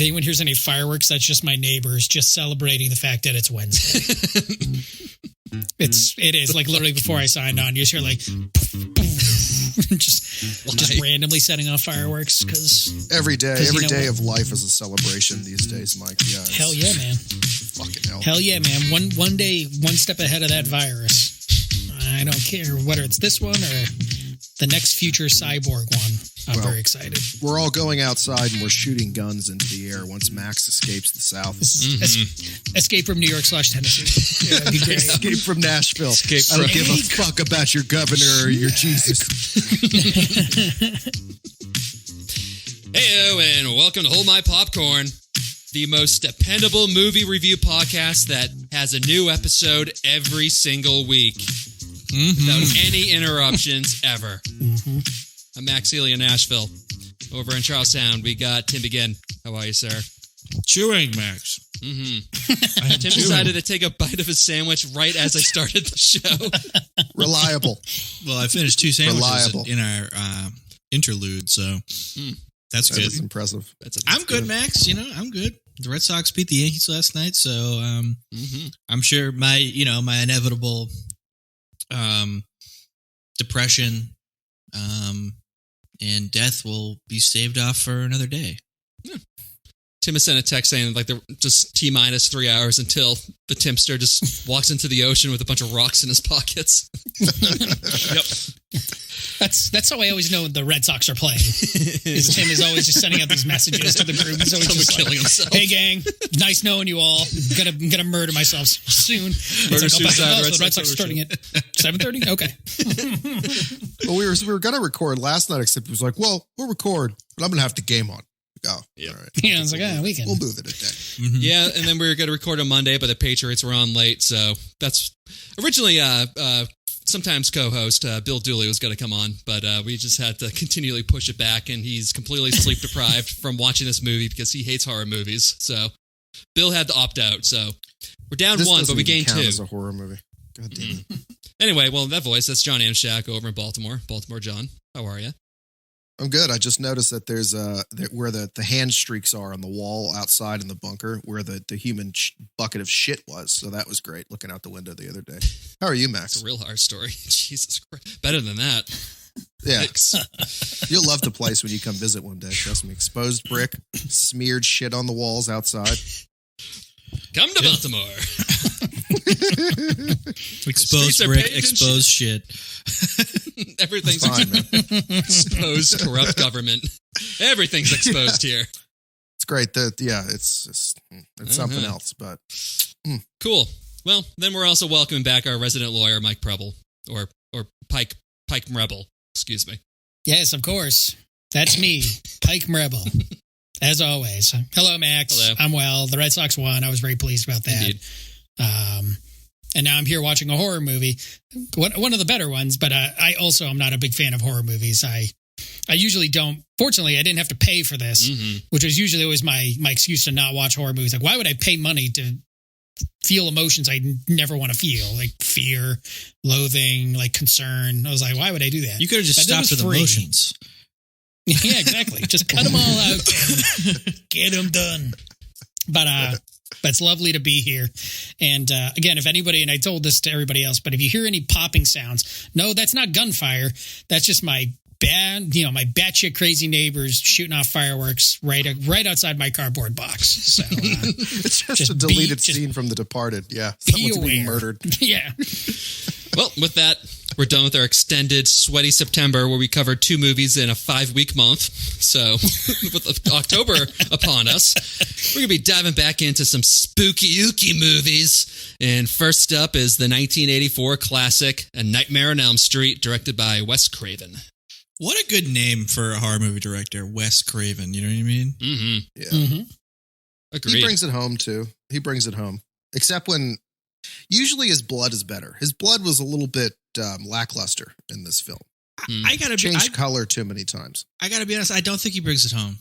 If anyone hears any fireworks, that's just my neighbors just celebrating the fact that it's Wednesday. It is like literally before I signed on, you just hear like just randomly setting off fireworks because every day of life is a celebration these days, Mike. Yeah, hell yeah, man. Fucking hell yeah, man. One day, one step ahead of that virus. I don't care whether it's this one or the next future cyborg one. I'm very excited. We're all going outside and we're shooting guns into the air once Max escapes the South. Escape from New York /Tennessee. Yeah, that'd be great. Escape from Nashville. I don't give a fuck about your governor or your Jesus. Heyo, and welcome to Hold My Popcorn, the most dependable movie review podcast that has a new episode every single week. Without any interruptions ever. I'm Max Healy in Nashville. Over in Charlestown, we got Tim Begin. How are you, sir? Chewing, Max. Tim decided to take a bite of his sandwich right as I started the show. Reliable. Well, I finished 2 sandwiches in our interlude, so that's good. That's impressive. I'm good, Max. I'm good. The Red Sox beat the Yankees last night, so I'm sure my inevitable depression and death will be staved off for another day. Yeah. Tim has sent a text saying like they're just T-minus 3 hours until the Timster just walks into the ocean with a bunch of rocks in his pockets. Yep. That's how I always know the Red Sox are playing. Is Tim is always just sending out these messages to the group. He's always just killing himself. Hey gang, nice knowing you all. I'm gonna murder myself soon. Suicide. The Red Sox starting at 7:30. Okay. Well, we were gonna record last night, except it was like, well, we'll record, but I'm gonna have to game on. Oh, yeah. All right. Yeah, I was like, we can. We'll move it a day. Yeah, and then we were going to record on Monday, but the Patriots were on late, so that's originally sometimes co-host Bill Dooley was going to come on, but we just had to continually push it back, and he's completely sleep deprived from watching this movie because he hates horror movies. So Bill had to opt out. So we're down this 1, but we gained 2. This a horror movie. God damn it. Anyway, well, that voice, that's John Amshak over in Baltimore. Baltimore John, how are you? I'm good. I just noticed that there's where the hand streaks are on the wall outside in the bunker where the human bucket of shit was. So that was great looking out the window the other day. How are you, Max? It's a real hard story. Jesus Christ. Better than that. Yeah. You'll love the place when you come visit one day. Trust me. Exposed brick, smeared shit on the walls outside. Come to Baltimore. Exposed brick, exposed shit. Everything's fine, man. exposed. Corrupt government. Everything's exposed here. It's great. It's something else, but cool. Well, then we're also welcoming back our resident lawyer, Mike Preble, or Pike Mrebel. Excuse me. Yes, of course. That's me, Pike Mrebel. As always. Hello, Max. Hello. I'm well. The Red Sox won. I was very pleased about that. Indeed. And now I'm here watching a horror movie, one of the better ones, but I also am not a big fan of horror movies. I usually don't. Fortunately, I didn't have to pay for this, which was usually always my excuse to not watch horror movies. Like, why would I pay money to feel emotions I never want to feel, like fear, loathing, like concern? I was like, why would I do that? You could have just stopped with emotions. Yeah, exactly. Just cut them all out. Get them done. But it's lovely to be here. And again, if anybody, and I told this to everybody else, but if you hear any popping sounds, no, that's not gunfire. That's just my batshit crazy neighbors shooting off fireworks right outside my cardboard box. So it's just a deleted scene from The Departed. Yeah, someone's being murdered. Yeah. Well, with that, we're done with our extended sweaty September where we covered 2 movies in a 5-week month. So with October upon us, we're going to be diving back into some spooky-ooky movies. And first up is the 1984 classic A Nightmare on Elm Street, directed by Wes Craven. What a good name for a horror movie director, Wes Craven. You know what I mean? Mm-hmm. Yeah. Mm-hmm. Agreed. He brings it home, too. He brings it home. Except when... Usually his blood is better. His blood was a little bit lackluster in this film. I gotta changed color too many times. I gotta be honest. I don't think he brings it home.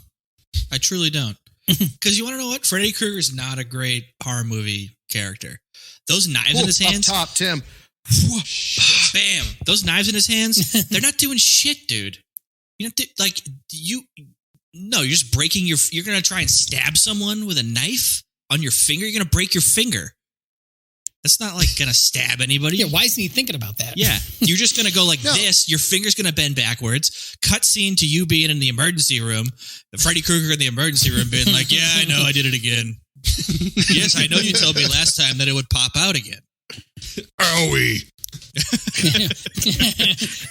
I truly don't. Because you want to know what? Freddy Krueger is not a great horror movie character. Those knives in his hands. Up top, Tim. Bam! Those knives in his hands. They're not doing shit, dude. You know, No, you're just breaking you're going to try and stab someone with a knife on your finger. You're going to break your finger. That's not like going to stab anybody. Yeah, why isn't he thinking about that? Yeah, you're just going to go like this. Your finger's going to bend backwards. Cut scene to you being in the emergency room. Freddy Krueger in the emergency room being like, yeah, I know, I did it again. Yes, I know you told me last time that it would pop out again. Owie.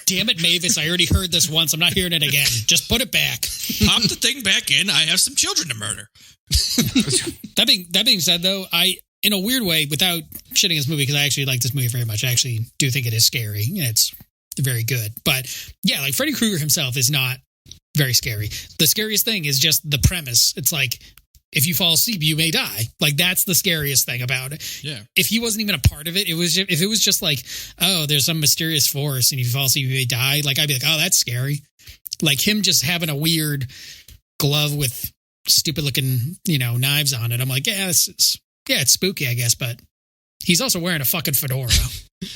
Damn it, Mavis. I already heard this once. I'm not hearing it again. Just put it back. Pop the thing back in. I have some children to murder. That being said, though, in a weird way, without shitting this movie, because I actually like this movie very much. I actually do think it is scary. And it's very good. But yeah, like Freddy Krueger himself is not very scary. The scariest thing is just the premise. It's like, if you fall asleep, you may die. Like, that's the scariest thing about it. Yeah. If he wasn't even a part of it, if it was just like, oh, there's some mysterious force and if you fall asleep, you may die. Like, I'd be like, oh, that's scary. Like him just having a weird glove with stupid looking, knives on it. I'm like, yeah, it's spooky, I guess, but he's also wearing a fucking fedora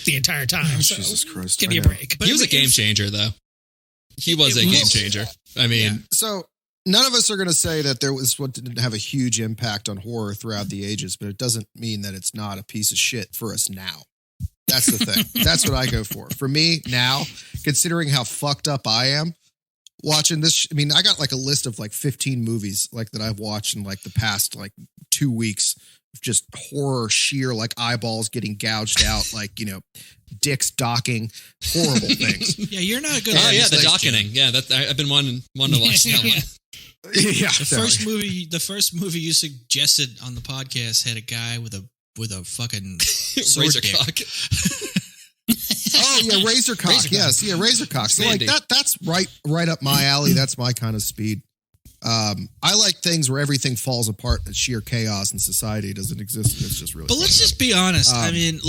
the entire time. So Jesus Christ. give me a break. He was a game changer, though. He was a game changer. I mean, so none of us are going to say that there was what didn't have a huge impact on horror throughout the ages, but it doesn't mean that it's not a piece of shit for us now. That's the thing. That's what I go for. For me now, considering how fucked up I am watching this, I mean, I got like a list of like 15 movies like that I've watched in like the past like 2 weeks of just horror, sheer like eyeballs getting gouged out, like, dicks docking, horrible things. Yeah, you're not a good. Oh yeah, the dockening. Yeah, I've been wanting to watch that one. Yeah, The first movie you suggested on the podcast had a guy with a fucking sword razor dick. cock. Oh yeah, razor cock. Yes, yeah, razor cock. So like that's right up my alley. That's my kind of speed. I like things where everything falls apart and sheer chaos in society doesn't exist. It's just really. But let's just be honest. I mean,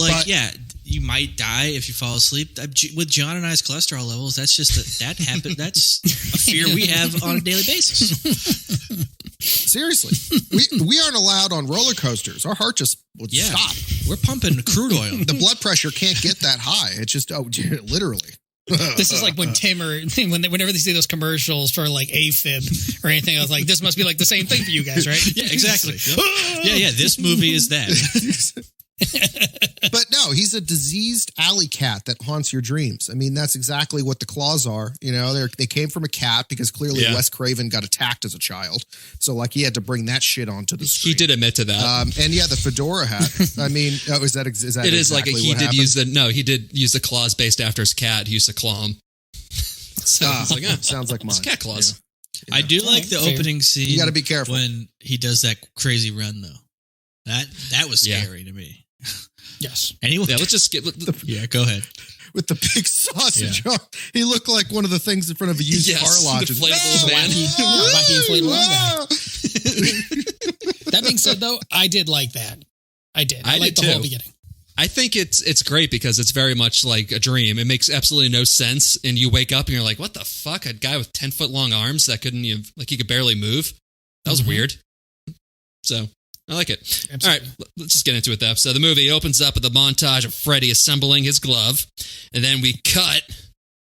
you might die if you fall asleep. With John and I's cholesterol levels, that's just that happen. That's a fear we have on a daily basis. Seriously, we aren't allowed on roller coasters. Our heart just would stop. We're pumping crude oil. The blood pressure can't get that high. It's just literally. This is like when whenever they see those commercials for like AFib or anything, I was like, this must be like the same thing for you guys, right? Yeah, exactly. Yeah. This movie is that. But no, he's a diseased alley cat that haunts your dreams. I mean, that's exactly what the claws are. They came from a cat because clearly Wes Craven got attacked as a child. So like he had to bring that shit onto the screen. He did admit to that. And yeah, the fedora hat. I mean, is that it exactly is like he did use the claws based after his cat. He used to claw him. So it's like, sounds like mine. It's cat claws. Yeah. I do like the opening scene. You got to be careful when he does that crazy run, though. That was scary to me. Yes. Anyway, let's just get. Go ahead. With the big sausage arm. He looked like one of the things in front of a used car lot. Inflatable man. That being said, though, I did like that. I did. I liked the whole beginning. I think it's great because it's very much like a dream. It makes absolutely no sense, and you wake up and you're like, "What the fuck? A guy with 10-foot long arms that couldn't even he could barely move? That was weird." So I like it. Absolutely. All right, let's just get into it, though. So the movie opens up with a montage of Freddy assembling his glove, and then we cut,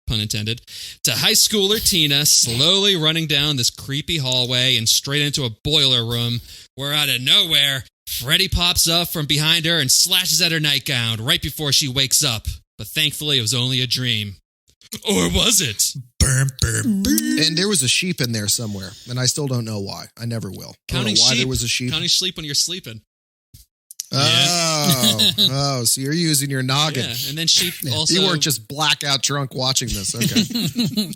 pun intended, to high schooler Tina slowly running down this creepy hallway and straight into a boiler room where out of nowhere, Freddy pops up from behind her and slashes at her nightgown right before she wakes up. But thankfully, it was only a dream. Or was it? And there was a sheep in there somewhere, and I still don't know why. I never will. Counting why sheep. There was a sheep. Counting sheep when you're sleeping. Oh, so you're using your noggin. Yeah, and then sheep also. You weren't just blackout drunk watching this. Okay.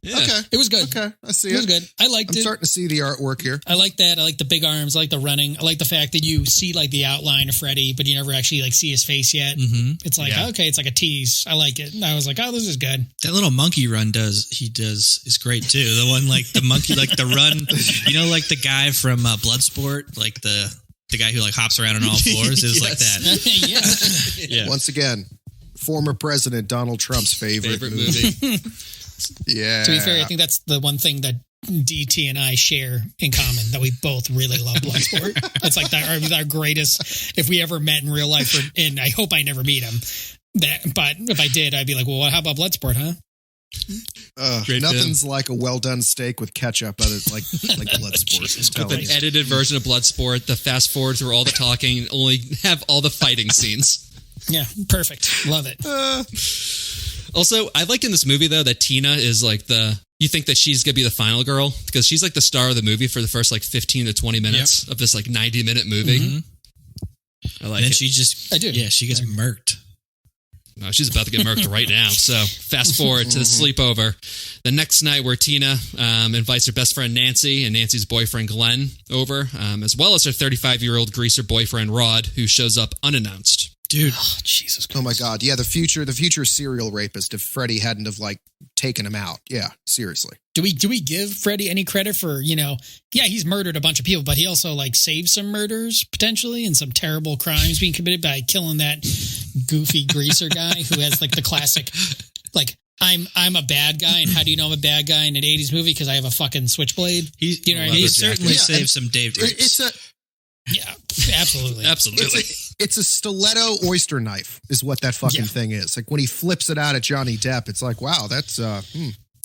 Yeah. Okay. It was good. Okay. I see it. It was good. I liked it. I'm starting to see the artwork here. I like that. I like the big arms. I like the running. I like the fact that you see like the outline of Freddy, but you never actually like see his face yet. Mm-hmm. It's like, okay, it's like a tease. I like it. And I was like, oh, this is good. That little monkey run is great too. The one like the monkey, like the run, like the guy from Bloodsport, like the guy who like hops around on all fours is like that. Yeah. Once again, former President Donald Trump's favorite movie. Yeah. To be fair, I think that's the one thing that DT and I share in common, that we both really love Bloodsport. It's like our greatest, if we ever met in real life, and I hope I never meet him. But if I did, I'd be like, well, how about Bloodsport, huh? Great Nothing's like a well done steak with ketchup, other like Bloodsport. Jesus I'm telling An you. edited version of Bloodsport, the fast forward through all the talking, and only have all the fighting scenes. Yeah, perfect. Love it. Also, I like in this movie, though, that Tina is like you think that she's going to be the final girl because she's like the star of the movie for the first like 15 to 20 minutes of this like 90-minute movie. Mm-hmm. I like And then it. she just, I do. Yeah, she gets murked. No, she's about to get murked right now. So fast forward to the sleepover. The next night where Tina invites her best friend Nancy and Nancy's boyfriend Glenn over, as well as her 35-year-old greaser boyfriend Rod, who shows up unannounced. Dude. Oh, Jesus Christ. Oh my God. Yeah, the future serial rapist if Freddie hadn't have like taken him out. Yeah, seriously. Do we give Freddie any credit for, he's murdered a bunch of people, but he also like saved some murders potentially and some terrible crimes being committed by killing that goofy greaser guy who has like the classic, like, I'm a bad guy, and how do you know I'm a bad guy in an 80s movie? Because I have a fucking switchblade. He certainly saved some Dave Drapes. Yeah, absolutely. Absolutely. It's a stiletto oyster knife is what that fucking thing is. Like when he flips it out at Johnny Depp, it's like, wow, that's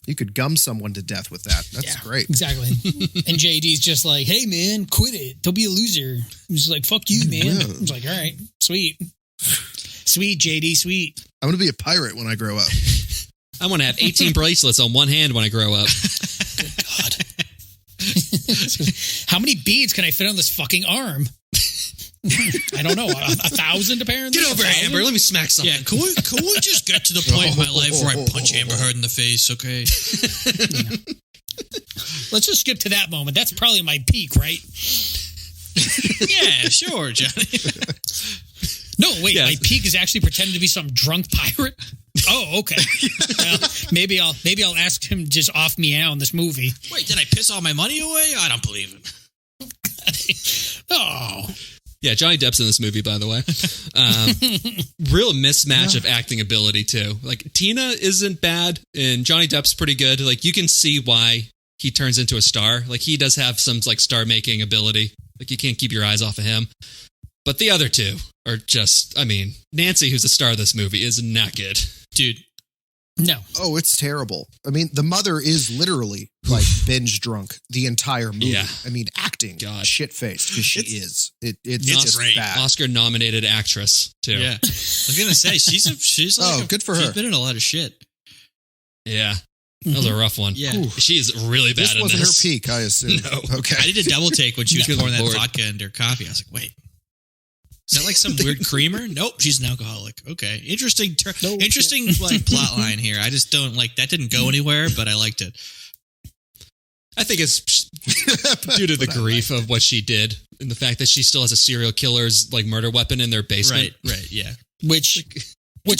you could gum someone to death with that. That's great. Exactly. And JD's just like, hey man, quit it. Don't be a loser. He's like, fuck you, man. Yeah. I was like, all right, sweet. Sweet, JD, sweet. I'm gonna be a pirate when I grow up. I want to have 18 bracelets on one hand when I grow up. Good God. How many beads can I fit on this fucking arm? I don't know. 1,000 apparently? Get over here, Amber. Let me smack something. Yeah, can we just get to the point in my life where I punch Amber Heard in the face, okay? Let's just skip to that moment. That's probably my peak, right? Yeah, sure, Johnny. No, wait. Yes. My peak is actually pretending to be some drunk pirate. Oh, okay. Well, maybe I'll ask him just off me out in this movie. Wait, did I piss all my money away? I don't believe him. Oh, Yeah, Johnny Depp's in this movie, by the way. Real mismatch of acting ability, too. Like, Tina isn't bad, and Johnny Depp's pretty good. Like, you can see why he turns into a star. Like, he does have some, like, star-making ability. Like, you can't keep your eyes off of him. But the other two are just, Nancy, who's the star of this movie, is not good. Dude. no. Oh, it's terrible. I mean, the mother is literally like binge drunk the entire movie. Yeah. I mean, acting shit faced because she is. It's just great. bad. Oscar-nominated actress, too. Yeah. I was going to say, she's like good for her. She's been in a lot of shit. Yeah. That was a rough one. Yeah. Ooh. She is really bad This in wasn't this. her peak, I assume. No. Okay. I did a double take when she was Good pouring that Lord. vodka into her coffee. I was like, wait. Is that like some weird creamer? Nope, she's an alcoholic. Okay. Interesting like plot line here. I just don't like that didn't go anywhere, but I liked it. I think it's due to the grief of what she did and the fact that she still has a serial killer's like murder weapon in their basement. Right, yeah. Which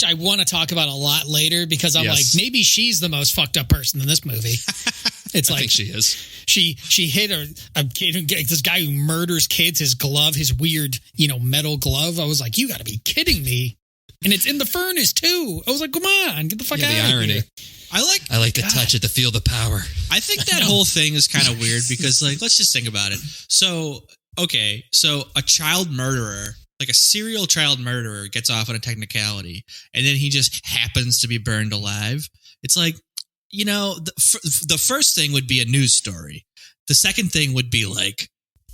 I want to talk about a lot later because I'm Yes. like, maybe she's the most fucked up person in this movie. It's I like think she is. she hit a kid, this guy who murders kids, his glove, his weird, metal glove. I was like, you got to be kidding me. And it's in the furnace too. I was like, come on, get the fuck out The of irony. here. I like to touch it to feel the power. I think that whole thing is kind of weird because, like, let's just think about it. So a child murderer, like a serial child murderer, gets off on a technicality, and then he just happens to be burned alive. It's like, the first thing would be a news story. The second thing would be like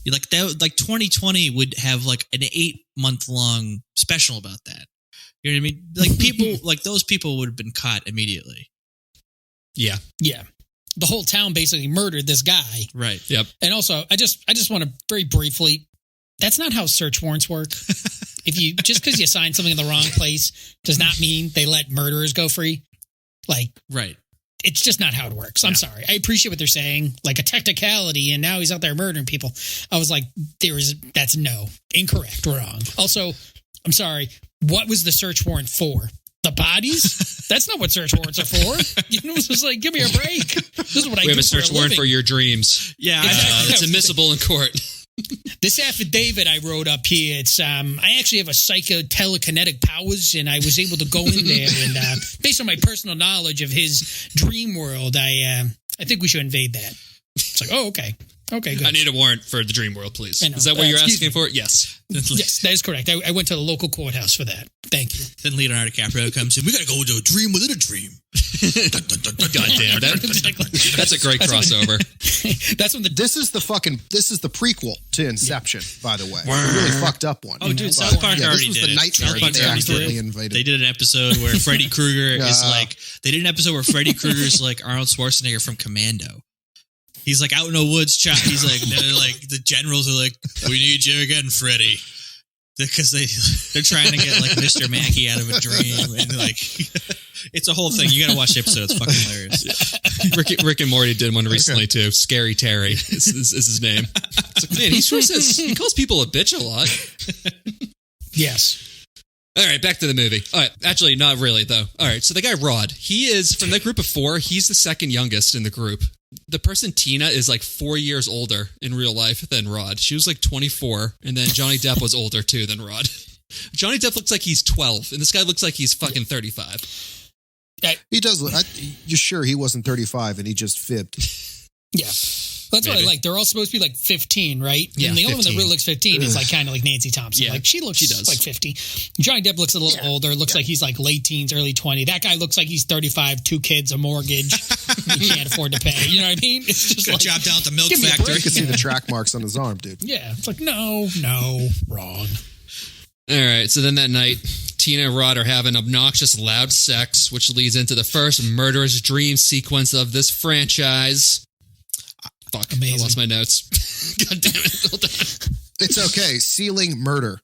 2020 would have like an 8-month-long special about that. You know what I mean? Like people, like those people would have been caught immediately. Yeah. Yeah. The whole town basically murdered this guy. Right. Yep. And also, I just want to very briefly, that's not how search warrants work. Just because you sign something in the wrong place does not mean they let murderers go free. Like, right. It's just not how it works. I'm sorry. I appreciate what they're saying, like a technicality, and now he's out there murdering people. I was like, that's incorrect, wrong. Also, I'm sorry. What was the search warrant for? The bodies? That's not what search warrants are for. It's just like, give me a break. This is what I do. We have a search warrant for living. your dreams. Yeah. Exactly. It's admissible in court. This affidavit I wrote up here, it's I actually have a telekinetic powers, and I was able to go in there and based on my personal knowledge of his dream world, I think we should invade that. It's like, oh, okay. Okay, good. I need a warrant for the dream world, please. I know. Is that what you're Excuse asking me. for? Yes. Yes, that is correct. I went to the local courthouse for that. Thank you. Then Leonardo DiCaprio comes in. We got to go into a dream within a dream. God damn, that's a great crossover. That's when This is the prequel to Inception, by the way. A really fucked up one. Oh, dude, But, South Park this already was did the it. nightmare South Park they already accidentally did it. invited. They did an episode where Freddy Krueger is like. They did an episode where Freddy Krueger's like Arnold Schwarzenegger from Commando. He's like out in the woods. He's like, the generals are like, "We need you again, Freddy," because they're trying to get like Mr. Mackey out of a dream, and like it's a whole thing. You got to watch the episode; it's fucking hilarious. Rick and Morty did one recently too. Scary Terry is his name. It's like, man, he calls people a bitch a lot. yes. All right, back to the movie. All right, actually, not really, though. All right, so the guy, Rod, he is, from that group of four, he's the second youngest in the group. The person, Tina, is like 4 years older in real life than Rod. She was like 24, and then Johnny Depp was older, too, than Rod. Johnny Depp looks like he's 12, and this guy looks like he's fucking 35. He does look. You're sure he wasn't 35 and he just fibbed? Yeah. That's what I like. They're all supposed to be like 15, right? Yeah, and the only one that 15. really looks 15 is like kind of like Nancy Thompson. Yeah, like she does like 50. Johnny Depp looks a little older. Looks like he's like late teens, early 20. That guy looks like he's 35, 2 kids, a mortgage. He can't afford to pay. You know what I mean? It's just like Chopped out the milk give me a factory. You can see the track marks on his arm, dude. yeah. It's like no, wrong. All right, so then that night, Tina and Rod are having obnoxious, loud sex, which leads into the first murderous dream sequence of this franchise. Fuck, Amazing. I lost my notes. God damn it. Hold on. It's okay. Sealing murder.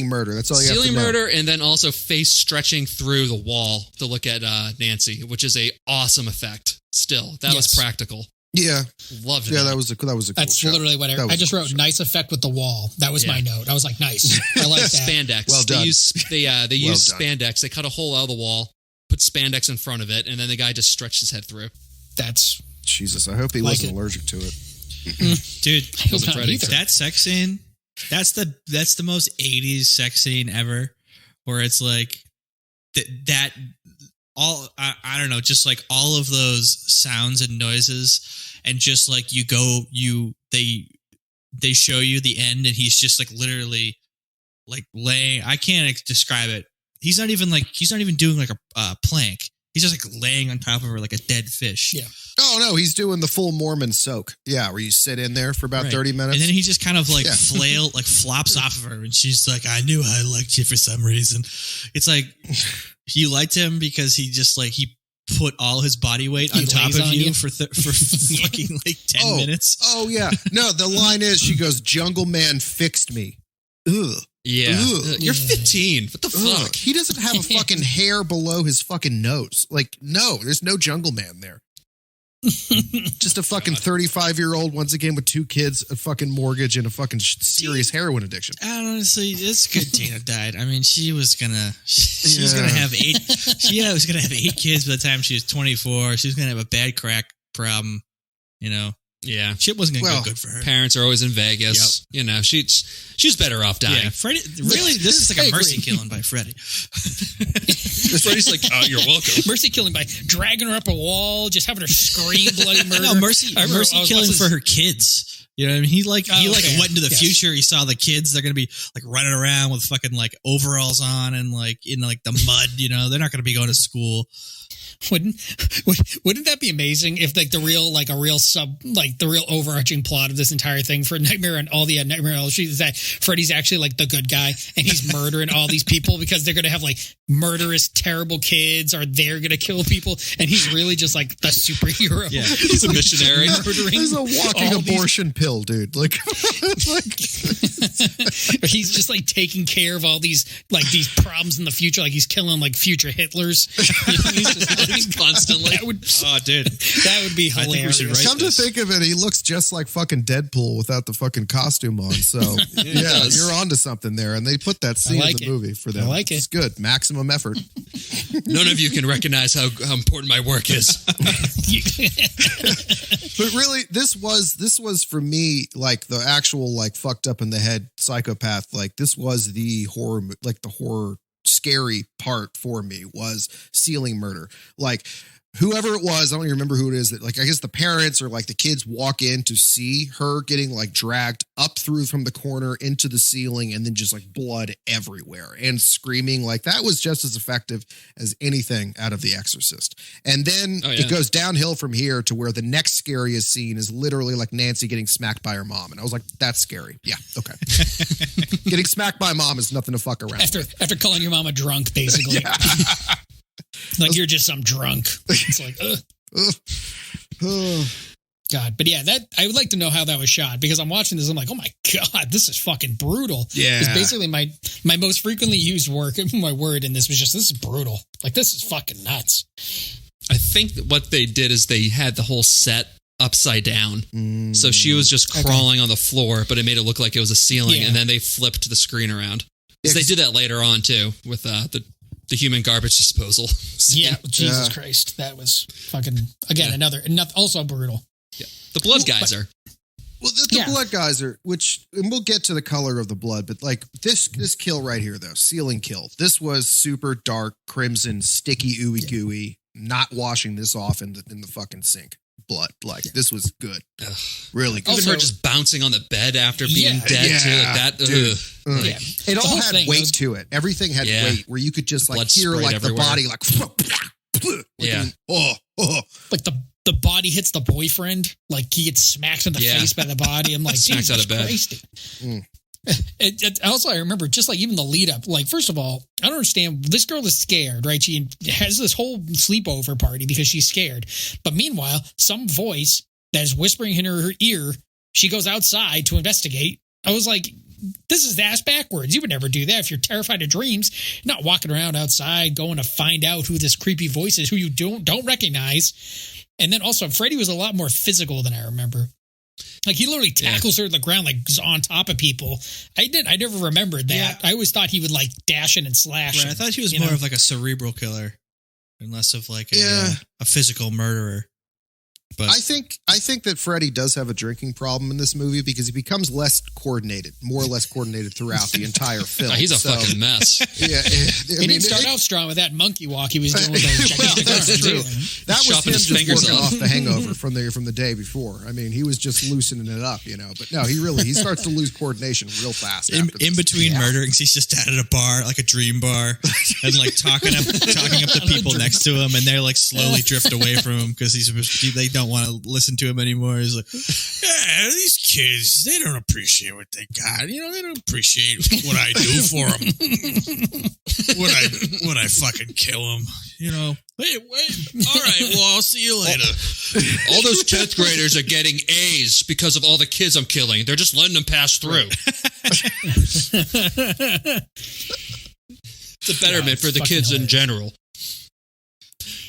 Murder. That's all you have to Sealing know. murder, and then also face stretching through the wall to look at Nancy, which is a awesome effect. Still, that was practical. Yeah. Loved it. Yeah, that was a cool That's shot. literally what I just wrote. Nice effect with the wall. That was my note. I was like, nice. I like that. Spandex. Well done. They Well use done. spandex. They cut a hole out of the wall, put spandex in front of it, and then the guy just stretched his head through. That's Jesus, I hope he Like wasn't it. allergic to it. Dude, not Freddy. either. that sex scene, that's the most 80s sex scene ever, where it's like that all I don't know, just like all of those sounds and noises, and just like they show you the end, and he's just like literally like laying. I can't describe it. He's not even doing like a plank. He's just like laying on top of her like a dead fish. Yeah. Oh, no, he's doing the full Mormon soak. Yeah, where you sit in there for about Right. 30 minutes. And then he just kind of like Yeah. flops off of her, and she's like, "I knew I liked you for some reason." It's like you liked him because he just like he put all his body weight on He top lays of on you you. for fucking like 10 minutes. Oh, yeah. No, the line is, she goes, "Jungle Man fixed me." Ugh. Yeah. Ugh. You're 15. What the Ugh. fuck? He doesn't have a fucking hair below his fucking nose. Like, no, there's no Jungle Man there. Just a fucking 35-year-old, once again, with 2 kids, a fucking mortgage, and a fucking serious heroin addiction. Honestly, it's good Tina died. I mean, she was gonna have 8. She was gonna have 8 kids by the time she was 24. She was gonna have a bad crack problem. You know, Yeah. shit wasn't gonna Well, go good for her. Parents are always in Vegas. You know, she's better off dying. Yeah, Freddie. Really, this is like a mercy killing by Freddie. Freddie's like, oh, you're welcome. mercy killing by dragging her up a wall, just having her scream bloody murder. No, mercy I remember- mercy I was killing watching for her kids. You know what I mean? He okay. went into the Yes. future. He saw the kids. They're gonna be like running around with fucking like overalls on and like in like the mud. You know, they're not gonna be going to school. Wouldn't that be amazing if like the real overarching plot of this entire thing for Nightmare and all the Nightmare on Elm Street is that Freddy's actually like the good guy and he's murdering all these people because they're gonna have like murderous, terrible kids or they're gonna kill people and he's really just like the superhero. Yeah. He's a missionary. Murdering He's a walking all these- abortion pill, dude. Like, he's just like taking care of all these problems in the future, like he's killing like future Hitlers. He's just, Constantly. Oh, dude. that would be I think we hilarious. should write come to think of it, he looks just like fucking Deadpool without the fucking costume on. So, yeah, does. you're onto something there. And they put that scene like in the it. movie for them. I like it. It's good. Maximum effort. None of you can recognize how important my work is. But really, this was for me like the actual like fucked up in the head psychopath. Like this was the horror, like the horror scary part for me was Sealing Murder. Like whoever it was, I don't even remember who it is, that like, I guess the parents or like the kids walk in to see her getting like dragged up through from the corner into the ceiling and then just like blood everywhere and screaming. Like that was just as effective as anything out of The Exorcist. And then it goes downhill from here to where the next scariest scene is literally like Nancy getting smacked by her mom. And I was like, that's scary. Yeah. Okay. Getting smacked by mom is nothing to fuck around with. After calling your mom a drunk, basically. Like you're just some drunk. It's like, God. But yeah, that I would like to know how that was shot, because I'm watching this. I'm like, oh my God, this is fucking brutal. Yeah. It's basically my most frequently used my word in this was just, this is brutal. Like, this is fucking nuts. I think that what they did is they had the whole set upside down. So she was just crawling on the floor, but it made it look like it was a ceiling. And then they flipped the screen around. Because they did that later on too with the human garbage disposal. Yeah, Jesus Christ. That was fucking, again, another, also brutal. Yeah. The blood geyser. Well, the blood geyser, and we'll get to the color of the blood, but like this kill right here, though, ceiling kill. This was super dark, crimson, sticky, ooey gooey, not washing this off in the fucking sink. Blood. Like, this was good. Ugh. Really good. Even her just bouncing on the bed after being dead, too. Like that. It all had weight to it. Everything had weight where you could just like hear like everywhere. The body like like the body hits the boyfriend, like he gets smacked in the face by the body. I'm like, Jesus out of bed. Christ. Also, I remember just like even the lead up, like, first of all, I don't understand. This girl is scared, right? She has this whole sleepover party because she's scared. But meanwhile, some voice that is whispering in her ear, she goes outside to investigate. I was like, this is ass backwards. You would never do that if you're terrified of dreams. You're not walking around outside going to find out who this creepy voice is, who you don't recognize. And then also, Freddy was a lot more physical than I remember. Like, he literally tackles her to the ground, like, on top of people. I never remembered that. Yeah. I always thought he would, like, dash in and slash. Right, I thought he was more of, like, a cerebral killer and less of, like, a physical murderer. But I think that Freddy does have a drinking problem in this movie because he becomes more or less coordinated throughout the entire film. He's a fucking mess. Yeah, he didn't start out strong with that monkey walk he was doing with those that's true. That was him just working off the hangover from the day before. I mean, he was just loosening it up, But no, he starts to lose coordination real fast. In between murderings, he's just at a bar, like a dream bar, and like talking up the people next to him, and they're like slowly drift away from him because they don't want to listen to him anymore. He's like, yeah, these kids, they don't appreciate what they got. They don't appreciate what I do for them. when I fucking kill them. Wait. All right, well, I'll see you later. All those 10th graders are getting A's because of all the kids I'm killing. They're just letting them pass through. It's a betterment for the kids in general.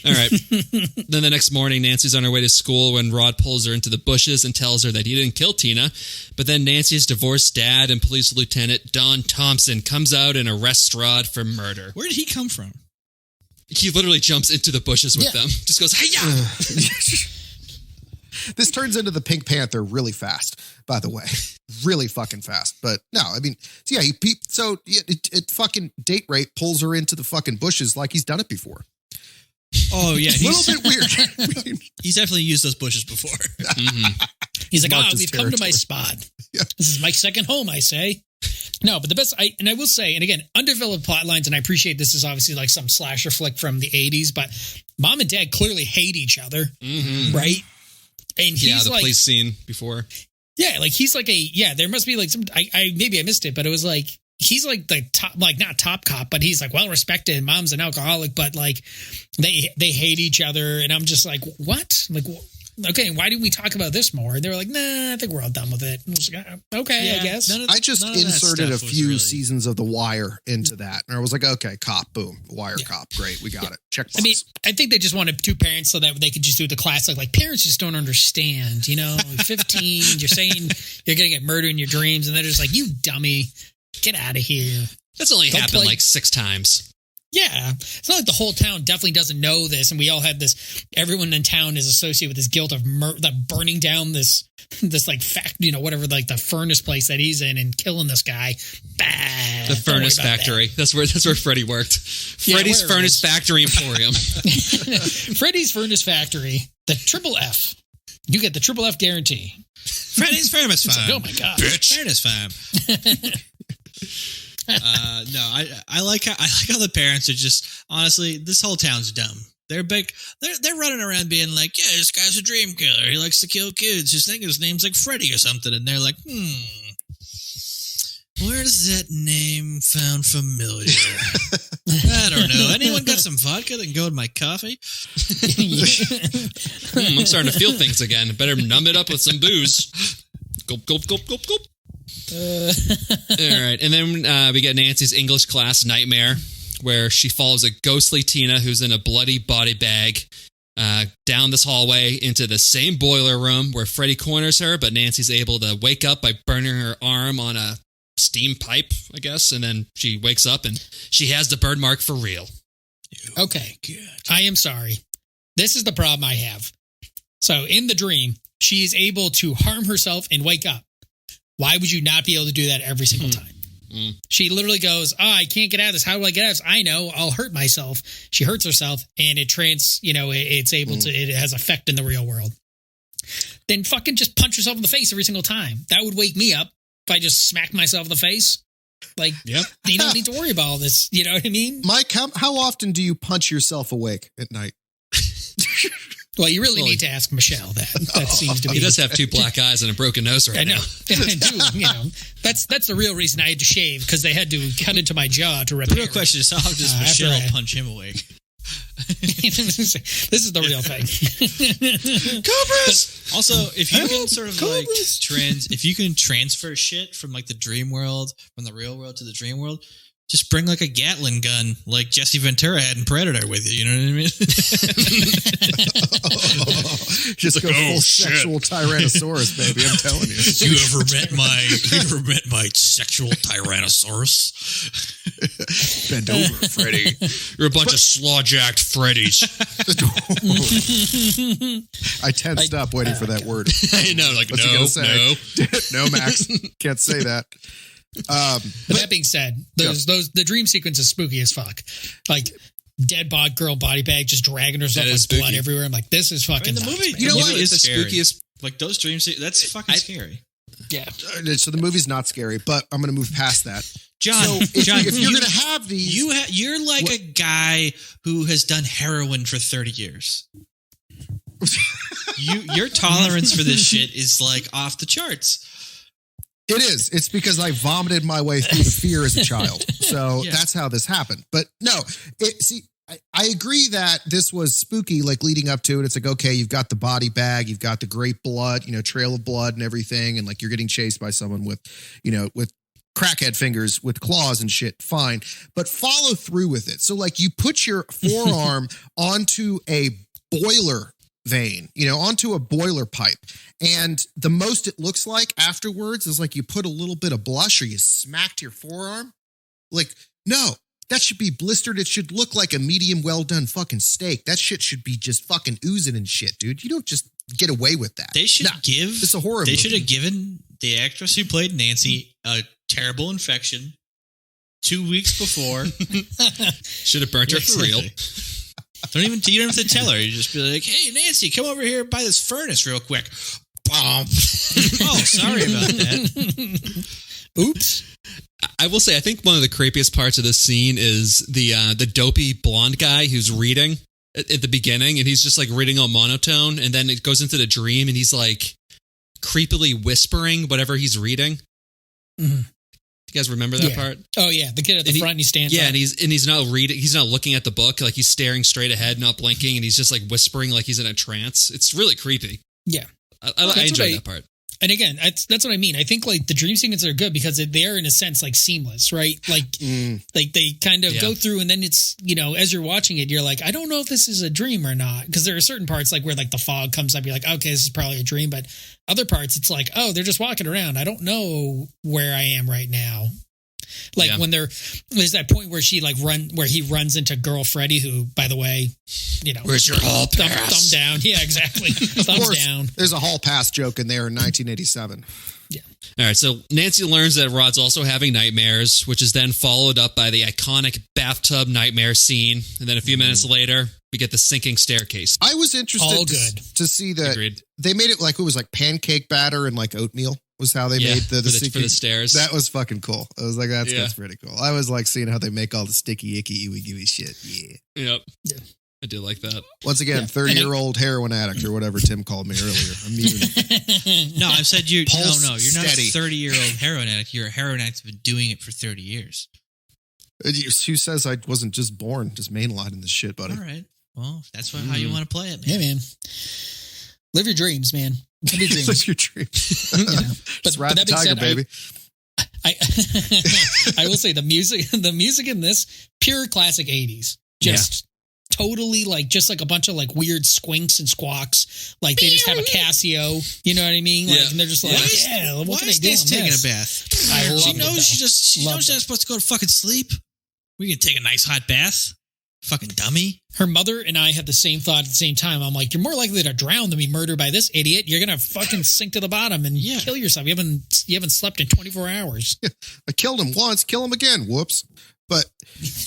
All right. Then the next morning, Nancy's on her way to school when Rod pulls her into the bushes and tells her that he didn't kill Tina. But then Nancy's divorced dad and police lieutenant Don Thompson comes out and arrests Rod for murder. Where did he come from? He literally jumps into the bushes with them. Just goes, hey-ya! This turns into the Pink Panther really fast, by the way. Really fucking fast. But no, I mean, it fucking date rape pulls her into the fucking bushes like he's done it before. Oh, yeah. It's a little bit weird. He's definitely used those bushes before. Mm-hmm. He's like, we've come to my spot. Yeah. This is my second home, I say. No, but the best, I will say, and again, undeveloped plot lines, and I appreciate this is obviously like some slasher flick from the 80s, but mom and dad clearly hate each other, right? And he's the police scene before. Yeah, like he's like there must be like some, maybe I missed it, but it was like, he's like the top, like not top cop, but he's like well respected. Mom's an alcoholic, but like they hate each other, and I'm just like, what? Like, okay, why didn't we talk about this more? And they were like, nah, I think we're all done with it. And I was like, okay, I guess. I just inserted a few seasons of The Wire into that, and I was like, okay, cop, boom, Wire cop, great, we got it. Check box. I mean, I think they just wanted two parents so that they could just do the classic, like parents just don't understand, 15, you're saying you're going to get murdered in your dreams, and they're just like, you dummy. Get out of here. That's only happened like 6 times. Yeah. It's not like the whole town definitely doesn't know this. And we all had this, everyone in town is associated with this guilt of burning down this like whatever, like the furnace place that he's in and killing this guy. Bah, the furnace factory. That's where Freddy worked. Freddy's Furnace Factory Emporium. Freddy's Furnace Factory. The triple F. You get the triple F guarantee. Freddy's Furnace Farm. Oh my God. Bitch. Furnace Farm. No, I like how the parents are just, honestly, this whole town's dumb. They're big. They're running around being like, yeah, this guy's a dream killer. He likes to kill kids. Just think his name's like Freddy or something. And they're like, where does that name sound familiar? I don't know. Anyone got some vodka that can go in my coffee? I'm starting to feel things again. Better numb it up with some booze. Gulp, gulp, gulp, gulp, gulp. All right. And then we get Nancy's English class nightmare, where she follows a ghostly Tina who's in a bloody body bag down this hallway into the same boiler room where Freddy corners her, but Nancy's able to wake up by burning her arm on a steam pipe, I guess, and then she wakes up and she has the burn mark for real. Okay. Good. I am sorry. This is the problem I have. So in the dream, she is able to harm herself and wake up. Why would you not be able to do that every single time? She literally goes, I can't get out of this. How do I get out of this? I know, I'll hurt myself. She hurts herself and it's able to, it has effect in the real world. Then fucking just punch yourself in the face every single time. That would wake me up if I just smack myself in the face. Like, yep. You don't need to worry about all this. You know what I mean? Mike, how often do you punch yourself awake at night? Well, you really need to ask Michelle that. That seems to be. He does have two black eyes and a broken nose right now. I do. You know, that's the real reason I had to shave, because they had to cut into my jaw to repair. The real question is, how does Michelle punch him awake? This is the real thing. Cobras. Also, if you can sort of like if you can transfer shit from like the dream world, from the real world to the dream world, just bring like a Gatling gun like Jesse Ventura had in Predator with you. You know what I mean? Just go full sexual Tyrannosaurus, baby. I'm telling you. You ever met my sexual Tyrannosaurus? Bend over, Freddy. You're a bunch of slaw-jacked Freddys. I tensed up waiting for that word. I know, like, no, Max, can't say that. But that being said, the dream sequence is spooky as fuck. Like dead girl body bag just dragging herself with blood everywhere. I'm like, this is fucking. The movie, you know what? It's the spookiest. Like those dreams, that's fucking scary. Yeah. So the movie's not scary, but I'm going to move past that. John, so if you're going to have these, you're like a guy who has done heroin for 30 years. Your tolerance for this shit is like off the charts. It is. It's because I vomited my way through the fear as a child. So that's how this happened. But no, I agree that this was spooky, like leading up to it. It's like, okay, you've got the body bag, you've got the great blood, trail of blood and everything. And like you're getting chased by someone with crackhead fingers with claws and shit. Fine. But follow through with it. So like you put your forearm onto a boiler vein, onto a boiler pipe. And the most it looks like afterwards is like you put a little bit of blush or you smacked your forearm. Like, no, that should be blistered. It should look like a medium well done fucking steak. That shit should be just fucking oozing and shit, dude. You don't just get away with that. They should it's a horror movie. Should have given the actress who played Nancy a terrible infection 2 weeks before. Should have burnt her for real. You don't have to tell her. You just be like, hey, Nancy, come over here and buy this furnace real quick. Oh, sorry about that. Oops. I will say, I think one of the creepiest parts of this scene is the dopey blonde guy who's reading at the beginning, and he's just like reading all monotone, and then it goes into the dream, and he's like creepily whispering whatever he's reading. Mm-hmm. You guys remember that part? Oh yeah, the kid at the front, he stands up. And he's not reading, he's not looking at the book, like he's staring straight ahead, not blinking, and he's just like whispering like he's in a trance. It's really creepy. Yeah. I enjoy that part. And again, that's what I mean. I think like the dream sequences are good because they're in a sense like seamless, right? Like they kind of go through, and then it's, as you're watching it, you're like, I don't know if this is a dream or not. Because there are certain parts like where like the fog comes up, you're like, okay, this is probably a dream. But other parts, it's like, oh, they're just walking around. I don't know where I am right now. Like Yeah. when there's that point where he runs into girl Freddy, who, by the way, Where's your hall thumb pass? down. Yeah, exactly. Of Thumbs course, down. there's a hall pass joke in there in 1987. All right, so Nancy learns that Rod's also having nightmares, which is then followed up by the iconic bathtub nightmare scene. And then a few minutes later, we get the sinking staircase. I was interested All good. to see that Agreed. they made it like it was like pancake batter and like oatmeal was how they Yeah, made the for the stairs. That was fucking cool. I was like, that's Yeah. pretty cool. I was like seeing how they make all the sticky, icky, ooey gooey shit. Yeah. Yep. Yeah. I do like that. Once again, 30-year-old heroin addict or whatever Tim called me earlier. Immune. No, I said you're Pulse no, you're not steady. a 30-year-old heroin addict. You're a heroin addict who's been doing it for 30 years. Who says I wasn't just born, just mainlining this shit, buddy? All right. Well, that's how you want to play it, man. Yeah, man. Live your dreams, man. Live your dreams. That's your dream. Just ride the that being tiger, said, baby. I will say the music in this, pure classic 80s. Just totally just like a bunch of like weird squinks and squawks. Like they just have a Casio, you know what I mean? Like, Yeah. and they're just like, what Why can is they do Nancy on taking this? a bath? I She loved it, knows though. she knows Loved she's it. not supposed to go to fucking sleep. We can take a nice hot bath. Fucking dummy. Her mother and I had the same thought at the same time. I'm like, you're more likely to drown than be murdered by this idiot. You're gonna fucking sink to the bottom and kill yourself. You haven't slept in 24 hours. I killed him once, kill him again. Whoops. But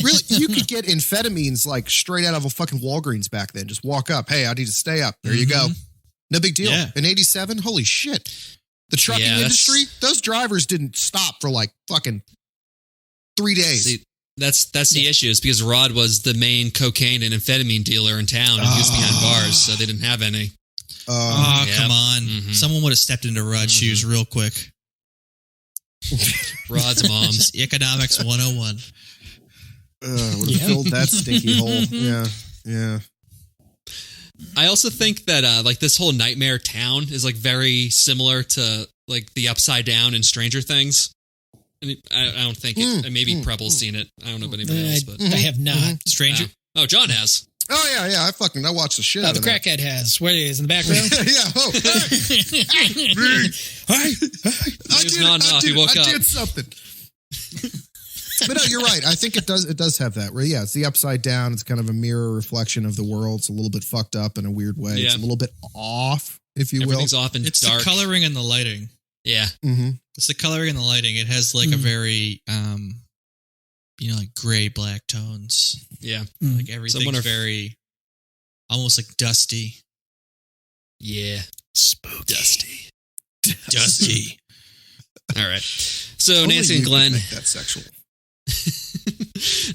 really, you could get amphetamines like straight out of a fucking Walgreens back then. Just walk up. Hey, I need to stay up. There you go. No big deal. Yeah. In 87, holy shit. The trucking industry, those drivers didn't stop for like fucking 3 days. See, that's the issue, is because Rod was the main cocaine and amphetamine dealer in town, and he was behind bars, so they didn't have any. Oh, yeah. come on. Mhm. Someone would have stepped into Rod's shoes real quick. Rod's mom. Just economics 101. Would have filled that stinky hole. Yeah. Yeah. I also think that like this whole nightmare town is like very similar to like the Upside Down in Stranger Things. And I don't think it. Maybe Preble's seen it. I don't know about anybody else, but I have not. Stranger. Oh, John has. Oh, yeah. I watched the shit Oh, out the of that. crackhead has. Where he is in the back row. Yeah. Oh, hey. He was nodding off. He woke up. I did something. But no, you're right. I think it does have that. Where it's the upside down. It's kind of a mirror reflection of the world. It's a little bit fucked up in a weird way. Yeah. It's a little bit off, if you will. Everything's off and It's dark. the coloring and the lighting. Yeah. Mm-hmm. It's the coloring and the lighting. It has like a very, like gray black tones. Yeah. Like everything's wonder if- very, almost like dusty. Yeah. Spooky. Dusty. Dusty. All right. So Only Nancy you and can Glenn. make that sexual.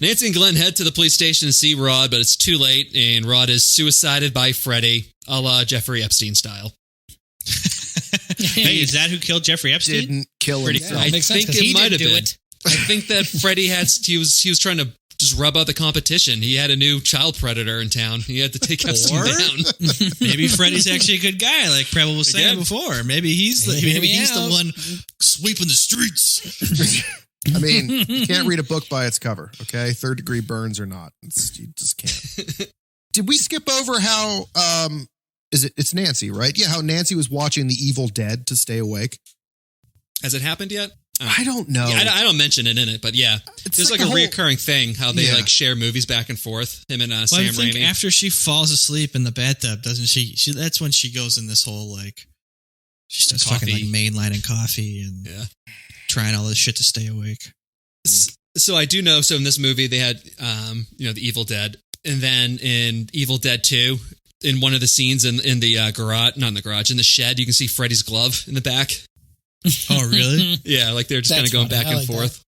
Nancy and Glenn head to the police station to see Rod, but it's too late, and Rod is suicided by Freddy, a la Jeffrey Epstein style. Hey, is that who killed Jeffrey Epstein? Didn't kill Pretty himself. I makes sense, think 'cause it he might have didn't do been. it. I think that Freddy he was trying to just rub out the competition. He had a new child predator in town. He had to take Epstein Or- down. Maybe Freddy's actually a good guy, like Preble was saying Again. before. Maybe he's the one sweeping the streets. I mean, you can't read a book by its cover, okay? 3rd-degree burns or not. You just can't. Did we skip over how, it's Nancy, right? Yeah, how Nancy was watching The Evil Dead to stay awake. Has it happened yet? I don't know. Yeah, I don't mention it in it, but yeah. It's There's like like a a whole- reoccurring thing, how they Yeah. like share movies back and forth, him and Well, Sam I think Raimi. after she falls asleep in the bathtub, doesn't she? That's when she goes in this whole like, she starts fucking like Coffee. mainlining coffee and Yeah. trying all this shit to stay awake. So I do know. So in this movie, they had, the Evil Dead, and then in Evil Dead 2, in one of the scenes in the garage, not in the garage, in the shed, you can see Freddy's glove in the back. Oh, really? Yeah, like they're just kind of That's going funny. back I and like forth.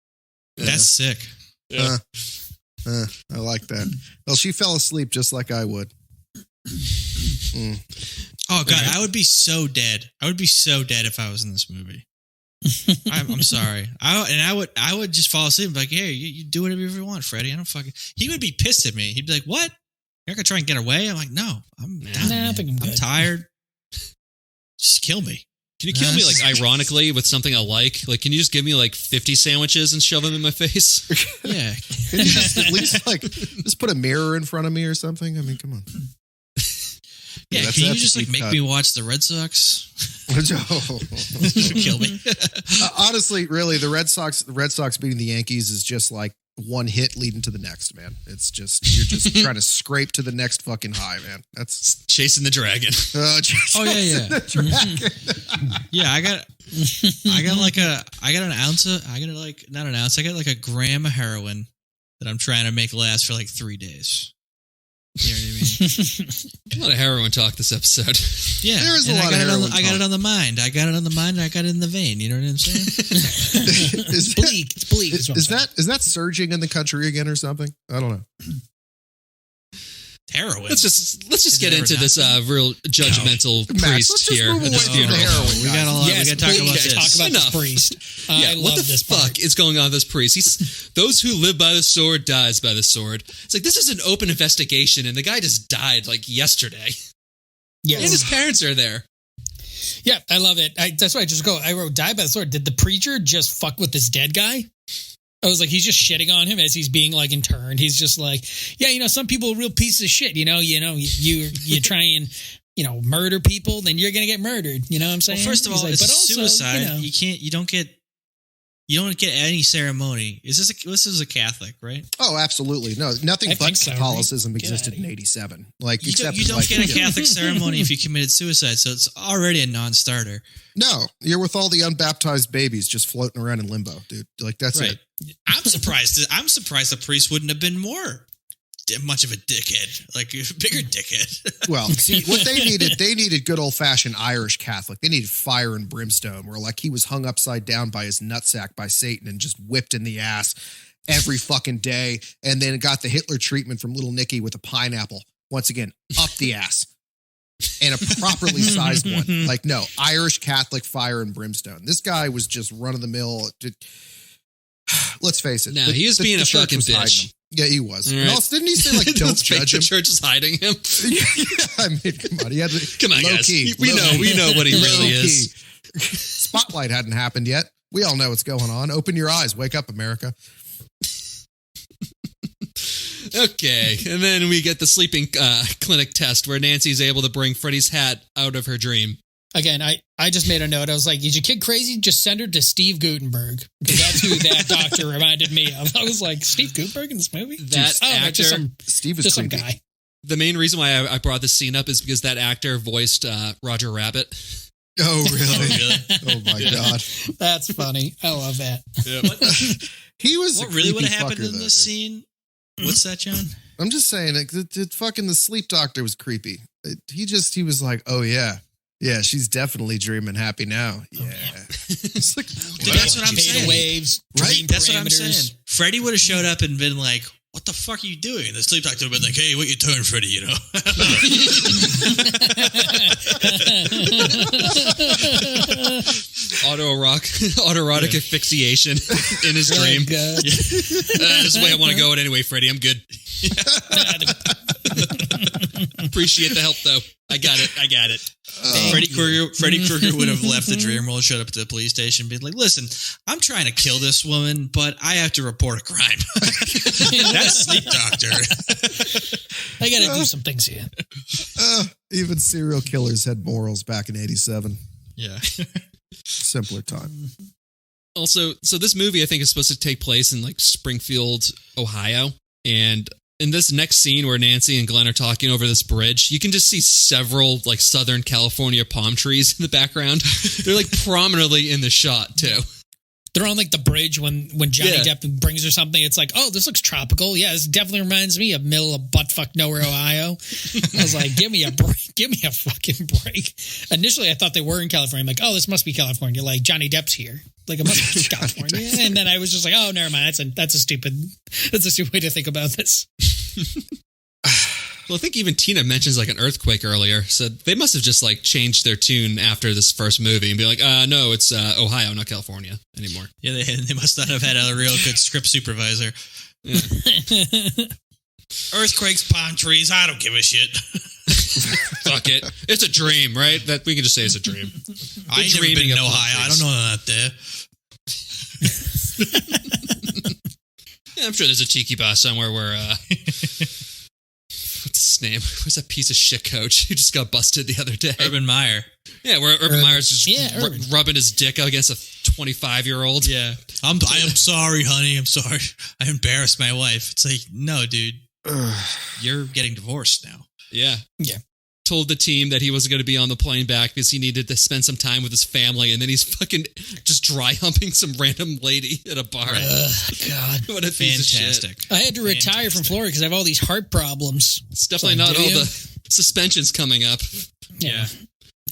That's sick. Yeah. I like that. Well, she fell asleep just like I would. Oh god, I would be so dead. I would be so dead if I was in this movie. I'm sorry. I would just fall asleep and be like, hey, you do whatever you want, Freddy. I don't fucking. He would be pissed at me. He'd be like, what? You're not gonna try and get away? I'm like, no, I'm done. Nah, I think I'm I'm good. tired. Just kill me. Can you kill me like ironically with something I like? Like, can you just give me like 50 sandwiches and shove them in my face? Yeah. Can you just at least just put a mirror in front of me or something? I mean, come on. Yeah, that's can you a just like deep make cut. me watch the Red Sox? Kill me. Honestly, really, the Red Sox beating the Yankees is just like one hit leading to the next, man. It's just you're just trying to scrape to the next fucking high, man. That's Chasing the dragon. Oh yeah. Yeah, I got a gram of heroin that I'm trying to make last for like 3 days. You know what I mean? A lot of heroin talk this episode. Yeah, There is a and lot of heroin I got talk. it on the mind. I got it on the mind. And I got it in the vein. You know what I'm saying? is Bleak. It's bleak. Is what I'm saying. is that surging in the country again or something? I don't know. Heroin. Let's just Is get it into ever this real judgmental Max, priest let's just here move at away this from the funeral. heroin. we got a lot. Yes, we got to talk please about this. talk about Enough. this priest. Yeah, I what love the this fuck part. is going on with this priest? He's those who live by the sword dies by the sword. It's like this is an open investigation, and the guy just died like yesterday, Yes. and his parents are there. Yeah, I love it. That's why I wrote die by the sword. Did the preacher just fuck with this dead guy? I was like, he's just shitting on him as he's being like interned. He's just like, yeah, some people are real pieces of shit. You try and, murder people, then you're going to get murdered. You know what I'm saying? Well, first of all, He's like, it's but also, suicide. You don't get any ceremony. This is a Catholic, right? Oh, absolutely. No, nothing I but think so, Catholicism right? existed Get in outta '87. Like, You except don't like, get a Catholic ceremony if you committed suicide, so it's already a non-starter. No, you're with all the unbaptized babies just floating around in limbo, dude. Like, that's Right. it. I'm surprised the priest wouldn't have been more much of a dickhead, like a bigger dickhead. Well, see, what they needed good old fashioned Irish Catholic. They needed fire and brimstone, where like he was hung upside down by his nutsack by Satan and just whipped in the ass every fucking day, and then got the Hitler treatment from Little Nicky with a pineapple. Once again, up the ass. And a properly sized one. Like, no, Irish Catholic fire and brimstone. This guy was just run of the mill. Let's face it. No, he was being a church fucking was hiding bitch. him. Yeah, he was. All And right. also, didn't he say, like, don't Let's fake judge the him? church is hiding him. Yeah, I mean, come on. He had Come on, low guys. key, We low know what he low really key. is. Spotlight hadn't happened yet. We all know what's going on. Open your eyes. Wake up, America. Okay, and then we get the sleeping clinic test where Nancy's able to bring Freddy's hat out of her dream. Again, I just made a note. I was like, is your kid crazy? Just send her to Steve Gutenberg. Because that's who that doctor reminded me of. I was like, Steve Gutenberg in this movie? That actor, just some, Steve is just some creepy. guy. the main reason why I brought this scene up is because that actor voiced Roger Rabbit. Oh, really? Oh, my God. That's funny. I love that. He was What a really would creepy have happened fucker, in though, this dude. scene? What's that, John? I'm just saying, like, the sleep doctor was creepy. He was like, oh, yeah. Yeah, she's definitely dreaming happy now. Yeah. It's like, Dude, that's what I'm Beta saying. waves, Right? dream That's what I'm parameters. saying. Freddie would have showed up and been like, what the fuck are you doing? And the sleep doctor would have been like, hey, what you doing, Freddie, you know? Autoerotic asphyxiation in his dream. Oh, God. This is the way I want to go it anyway, Freddie. I'm good. Appreciate the help, though. I got it. Freddy Krueger would have left the dream world, showed up at the police station, been like, listen, I'm trying to kill this woman, but I have to report a crime. That's sleep doctor. I got to do some things here. even serial killers had morals back in 87. Yeah. Simpler time. Also, so this movie I think is supposed to take place in like Springfield, Ohio, and in this next scene where Nancy and Glenn are talking over this bridge, you can just see several like Southern California palm trees in the background. They're like prominently in the shot too. They're on like the bridge when Johnny Depp brings her something. It's like, oh, this looks tropical. Yeah, this definitely reminds me of middle of buttfuck nowhere, Ohio. I was like, give me a break. Give me a fucking break. Initially, I thought they were in California. I'm like, oh, this must be California. Like Johnny Depp's here. Like it must be California. And then I was just like, oh, never mind. That's a stupid way to think about this. Well, I think even Tina mentions like an earthquake earlier, so they must have just like changed their tune after this first movie and be like, no, it's Ohio, not California anymore. Yeah, they must not have had a real good script supervisor. Yeah. Earthquakes, palm trees, I don't give a shit. Fuck it, it's a dream, right? That we can just say it's a dream. I ain't never been in Ohio. I don't know that there. Yeah, I'm sure there's a tiki bar somewhere where what's his name? Who's that piece of shit coach who just got busted the other day? Urban Meyer. Yeah, where Urban Meyer's just Urban. rubbing his dick against a 25-year-old. Yeah. I am sorry, honey. I'm sorry. I embarrassed my wife. It's like, no, dude. You're getting divorced now. Yeah. Yeah. Told the team that he wasn't going to be on the plane back because he needed to spend some time with his family, and then he's fucking just dry humping some random lady at a bar. God. What a piece of shit. Fantastic. I had to retire from Florida because I have all these heart problems. It's definitely So, not do all you? the suspensions coming up Yeah.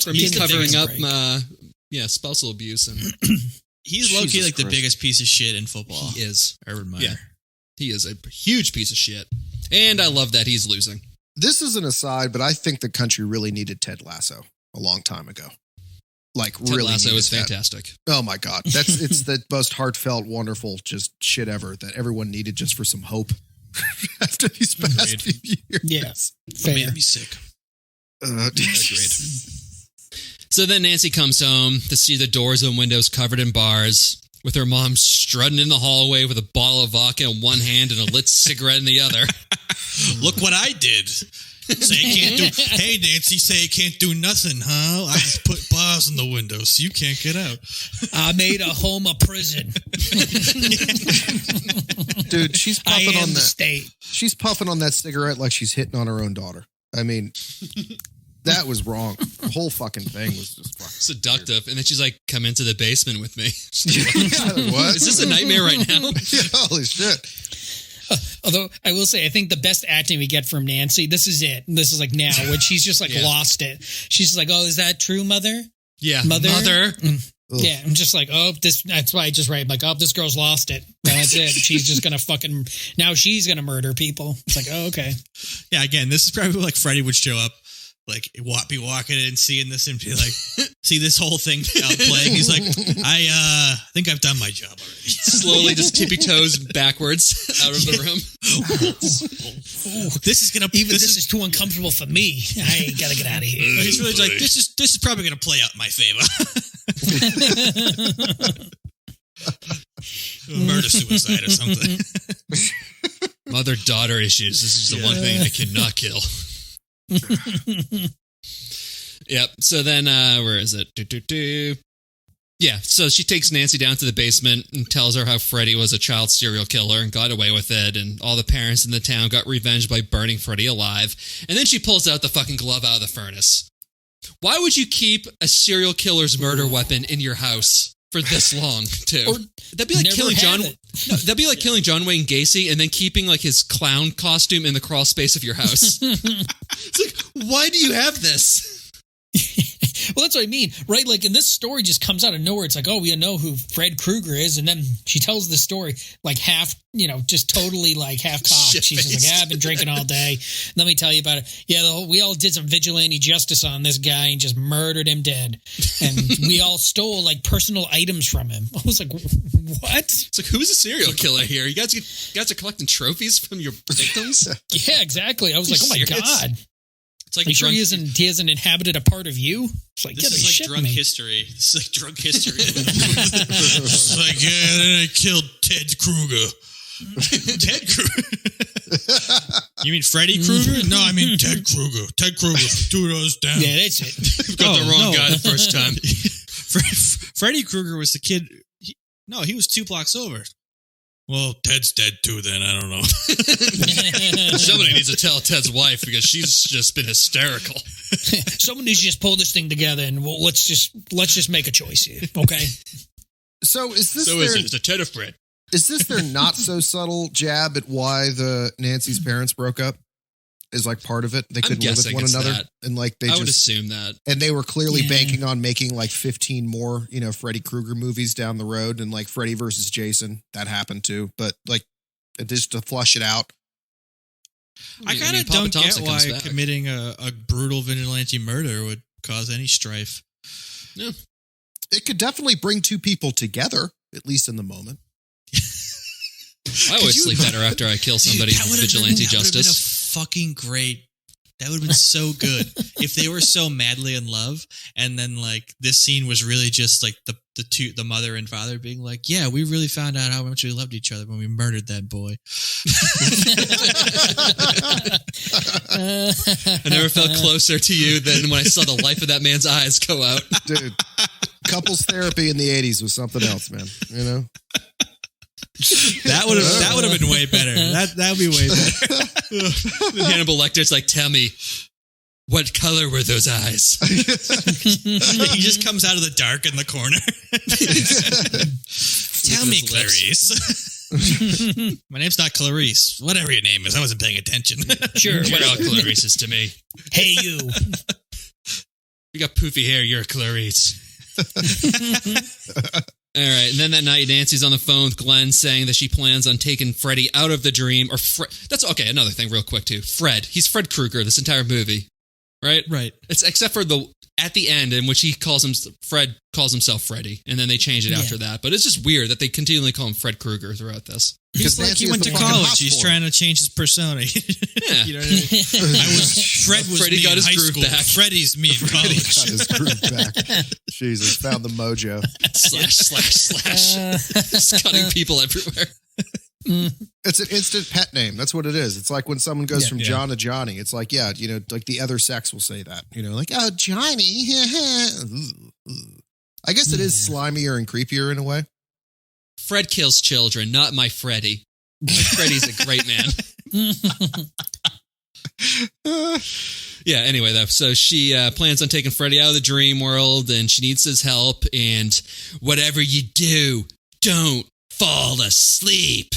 from Give he's the covering biggest up break. spousal abuse. And He's low-key Jesus like the Christ. biggest piece of shit in football. he is. Urban Meyer. Yeah. He is a huge piece of shit. And I love that he's losing. This is an aside, but I think the country really needed Ted Lasso a long time ago. Like, Ted really Lasso needed is that. fantastic. Oh my God. It's the most heartfelt, wonderful, just shit ever that everyone needed just for some hope after these past Agreed. few years. Yes. It Fair. made me sick. Agreed. So then Nancy comes home to see the doors and windows covered in bars, with her mom strutting in the hallway with a bottle of vodka in one hand and a lit cigarette in the other. Look what I did. Hey, Nancy, say you can't do nothing, huh? I just put bars in the windows so you can't get out. I made a home a prison. Dude, she's I puffing am on the that. state. She's puffing on that cigarette like she's hitting on her own daughter. I mean, that was wrong. The whole fucking thing was just fucking Seductive. And then she's like, come into the basement with me. What? Is this a nightmare right now? Yeah, holy shit. Although I will say, I think the best acting we get from Nancy, this is it. This is like now when she's just like Yeah. lost it. She's just like, oh, is that true, mother? Yeah. Mother? Ugh. Yeah, I'm just like, oh, that's why I just write like, oh, this girl's lost it. That's it. She's just going to now she's going to murder people. It's like, oh, okay. Yeah, again, this is probably like Freddie would show up, like be walking in, seeing this and be like, see this whole thing playing. He's like, I think I've done my job already. Slowly just tippy toes backwards out of the room. This is gonna This is too uncomfortable for me. I got to get out of here. He's really like, this is probably gonna play out in my favor. Murder suicide or something. Mother-daughter issues. This is the one thing I cannot kill. Yep. So then, where is it? Yeah. So she takes Nancy down to the basement and tells her how Freddie was a child serial killer and got away with it, and all the parents in the town got revenge by burning Freddie alive. And then she pulls out the fucking glove out of the furnace. Why would you keep a serial killer's murder weapon in your house for this long, too? Or that'd be like never killing John. have it. No, that'd be like killing John Wayne Gacy and then keeping like his clown costume in the crawl space of your house. It's like, why do you have this? Well, that's what I mean, right? Like, and this story just comes out of nowhere. It's like, oh, we know who Fred Krueger is, and then she tells the story like half, just totally like half cocked. She's just like, yeah, I've been drinking all day. Let me tell you about it. Yeah, we all did some vigilante justice on this guy and just murdered him dead, and we all stole like personal items from him. I was like, what? It's like, who's a serial killer here? You guys are collecting trophies from your victims? Yeah, exactly. I was like, oh my Serious? God. It's like Are you sure he hasn't inhabited a part of you? It's like, This yeah, is like drunk history. This is like drunk history. It's like, yeah, then I killed Ted Kruger. Ted Kruger? You mean Freddy Krueger? No, I mean Ted Kruger. Ted Kruger from 2 rows down. Yeah, that's it. You've got the wrong guy the first time. Freddy Krueger was the kid. He was 2 blocks over. Well, Ted's dead too then. I don't know. Somebody needs to tell Ted's wife because she's just been hysterical. Someone needs to just pull this thing together and let's just make a choice here, okay? So is this It's a Ted or Fred? Is this their not so subtle jab at why the Nancy's parents broke up? Is like part of it. They couldn't live with guessing one it's another, that. and like I would assume that. and they were clearly Yeah. banking on making like 15 more, Freddy Krueger movies down the road, and like Freddy versus Jason that happened too. But like just to flush it out, I kind of Papa don't get Thompson comes why back. committing a brutal vigilante murder would cause any strife. it could definitely bring two people together, at least in the moment. I always sleep better after I kill somebody Dude, with vigilante that would've been justice. a fucking great That would have been so good if they were so madly in love, and then like this scene was really just like the mother and father being like, "Yeah, we really found out how much we loved each other when we murdered that boy." I never felt closer to you than when I saw the life of that man's eyes go out. Dude, couples therapy in the 80s was something else, man. You know? That would have been way better. That would be way better. Hannibal Lecter's like, tell me, what color were those eyes? He just comes out of the dark in the corner. Tell me, Clarice. My name's not Clarice. Whatever your name is, I wasn't paying attention. Sure, what all Clarices to me? Hey, you. You got poofy hair, you're a Clarice. All right, and then that night, Nancy's on the phone with Glenn saying that she plans on taking Freddy out of the dream. That's okay. Another thing, real quick too. Fred, he's Fred Krueger this entire movie, right? Right. It's except for at the end in which Fred calls himself Freddy, and then they change it after that. But it's just weird that they continually call him Fred Krueger throughout this. He's like he went to college. He's trying to change his persona. Yeah. You know what I mean? Freddy got his groove back. Freddy's me in college. Got his groove back. Jesus, found the mojo. Slash. Just cutting people everywhere. It's an instant pet name. That's what it is. It's like when someone goes from John to Johnny. It's like, like the other sex will say that. Like, oh, Johnny. I guess it is slimier and creepier in a way. Fred kills children, not my Freddy. My Freddy's a great man. Yeah, anyway, though. So she plans on taking Freddy out of the dream world, and she needs his help. And whatever you do, don't fall asleep.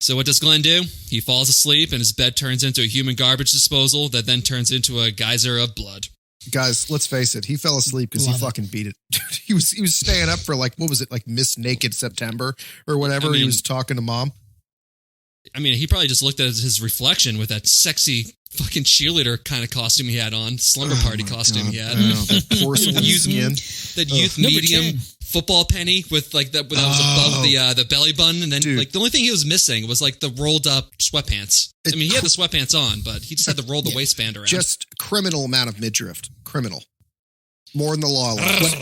So what does Glenn do? He falls asleep, and his bed turns into a human garbage disposal that then turns into a geyser of blood. Guys, let's face it. He fell asleep because he fucking beat it. He was staying up for like, what was it, like Miss Naked September or whatever. He was talking to mom. I mean, he probably just looked at his reflection with that sexy fucking cheerleader kind of costume he had on, slumber party costume he had. That porcelain skin. That youth medium football penny with like that was above the belly button, and then like the only thing he was missing was like the rolled up sweatpants. I mean, he had the sweatpants on, but he just had to roll the waistband around. Just criminal amount of midriff. Criminal. More than the law allows.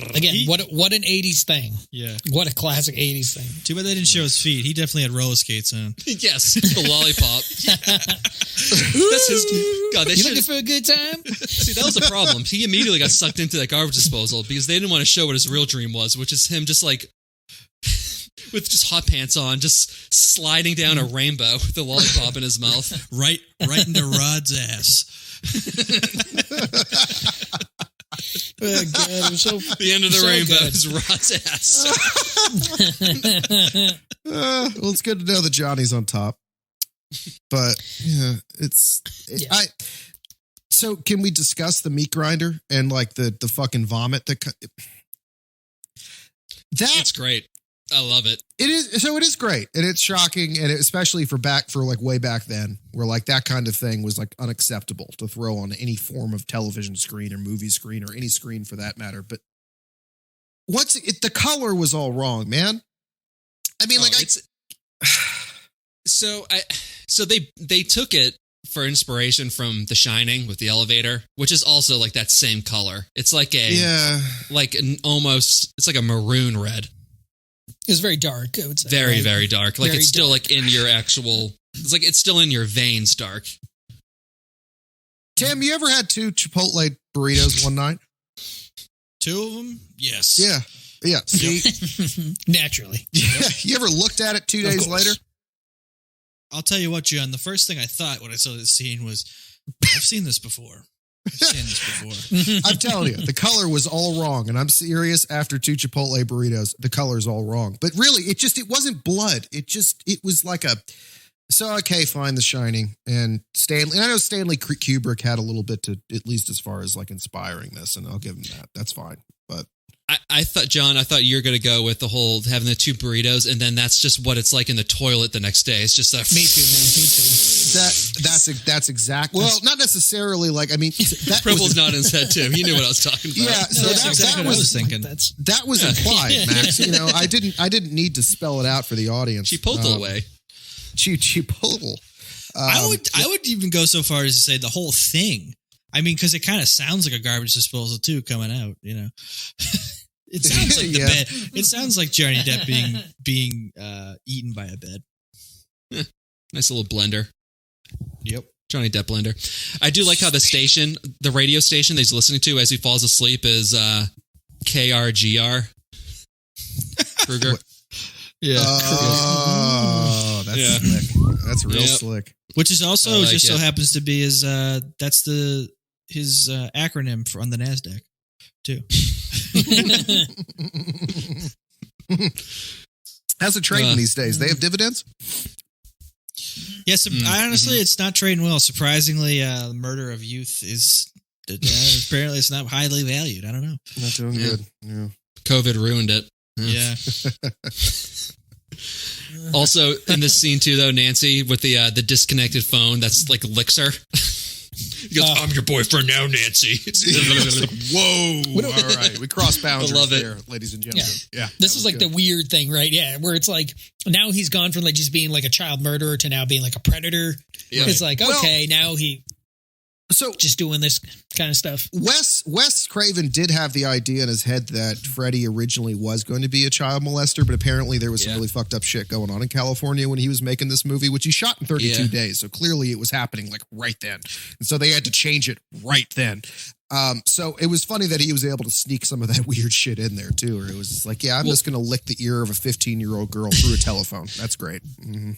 What an 80s thing. Yeah. What a classic 80s thing. Too bad they didn't show his feet. He definitely had roller skates on. Yes, the lollipop. That's his. God, you looking for a good time? See, that was the problem. He immediately got sucked into that garbage disposal because they didn't want to show what his real dream was, which is him just like with just hot pants on, just sliding down a rainbow with the lollipop in his mouth. Right into Rod's ass. Oh, God, it was the end of the so rainbow good. is Rod's ass. Well, it's good to know that Johnny's on top. But yeah, so can we discuss the meat grinder and like the fucking vomit It's great. I love it. It is great, and it's shocking, and especially for like way back then, where like that kind of thing was like unacceptable to throw on any form of television screen or movie screen or any screen for that matter. But the color was all wrong, man. I mean, so they took it for inspiration from The Shining with the elevator, which is also like that same color. It's like it's like a maroon red. It was very dark, I would say. Very, right? very dark. Like very it's still dark. like in your actual. It's like it's still in your veins, dark. Tim, you ever had 2 Chipotle burritos one night? 2 of them? Yes. Yeah. See, Naturally. Yeah. You ever looked at it 2 days later? I'll tell you what, John. The first thing I thought when I saw this scene was, I've seen this before. I'm telling you, the color was all wrong, and I'm serious. After 2 Chipotle burritos, the color's all wrong. But really, it wasn't blood. It was like okay, fine, The Shining and Stanley. And I know Stanley Kubrick had a little bit to, at least as far as like inspiring this, and I'll give him that. That's fine. But I thought you were going to go with the whole having the 2 burritos, and then that's just what it's like in the toilet the next day. It's just that. Me too, man. Me too. That's exactly. Well, not necessarily. Like, I mean, that Pribble's not in his head too. He knew what I was talking about. Yeah, so that's exactly what I was thinking. That was implied, Max. I didn't need to spell it out for the audience. Chipotle way. Chipotle. I would even go so far as to say the whole thing. I mean, because it kind of sounds like a garbage disposal too coming out. You know, it sounds like the bed. It sounds like Johnny Depp being eaten by a bed. Nice little blender. Yep. Johnny Depp blender. I do like how the radio station that he's listening to as he falls asleep is KRGR. Kruger. Yeah. Oh, that's slick. That's real slick. Which is also just so happens to be his that's his acronym for on the NASDAQ too. How's it trading these days? They have dividends? Yes, honestly, it's not trading well. Surprisingly, the murder of youth is apparently it's not highly valued. I don't know. Not doing good. Yeah. COVID ruined it. Yeah. Also, in this scene too, though, Nancy with the disconnected phone that's like licks her. He goes, "I'm your boyfriend now, Nancy." Whoa! All right, we cross boundaries I love it. there, ladies and gentlemen. Yeah, this is like the weird thing, right? Yeah, where it's like now he's gone from like just being like a child murderer to now being like a predator. Yeah. It's like okay, now he just doing this kind of stuff. Wes Craven did have the idea in his head that Freddie originally was going to be a child molester, but apparently there was some really fucked up shit going on in California when he was making this movie, which he shot in 32 days. So clearly it was happening like right then. And so they had to change it right then. So it was funny that he was able to sneak some of that weird shit in there too. Or it was just like, I'm just going to lick the ear of a 15-year-old girl through a telephone. That's great. Mm-hmm.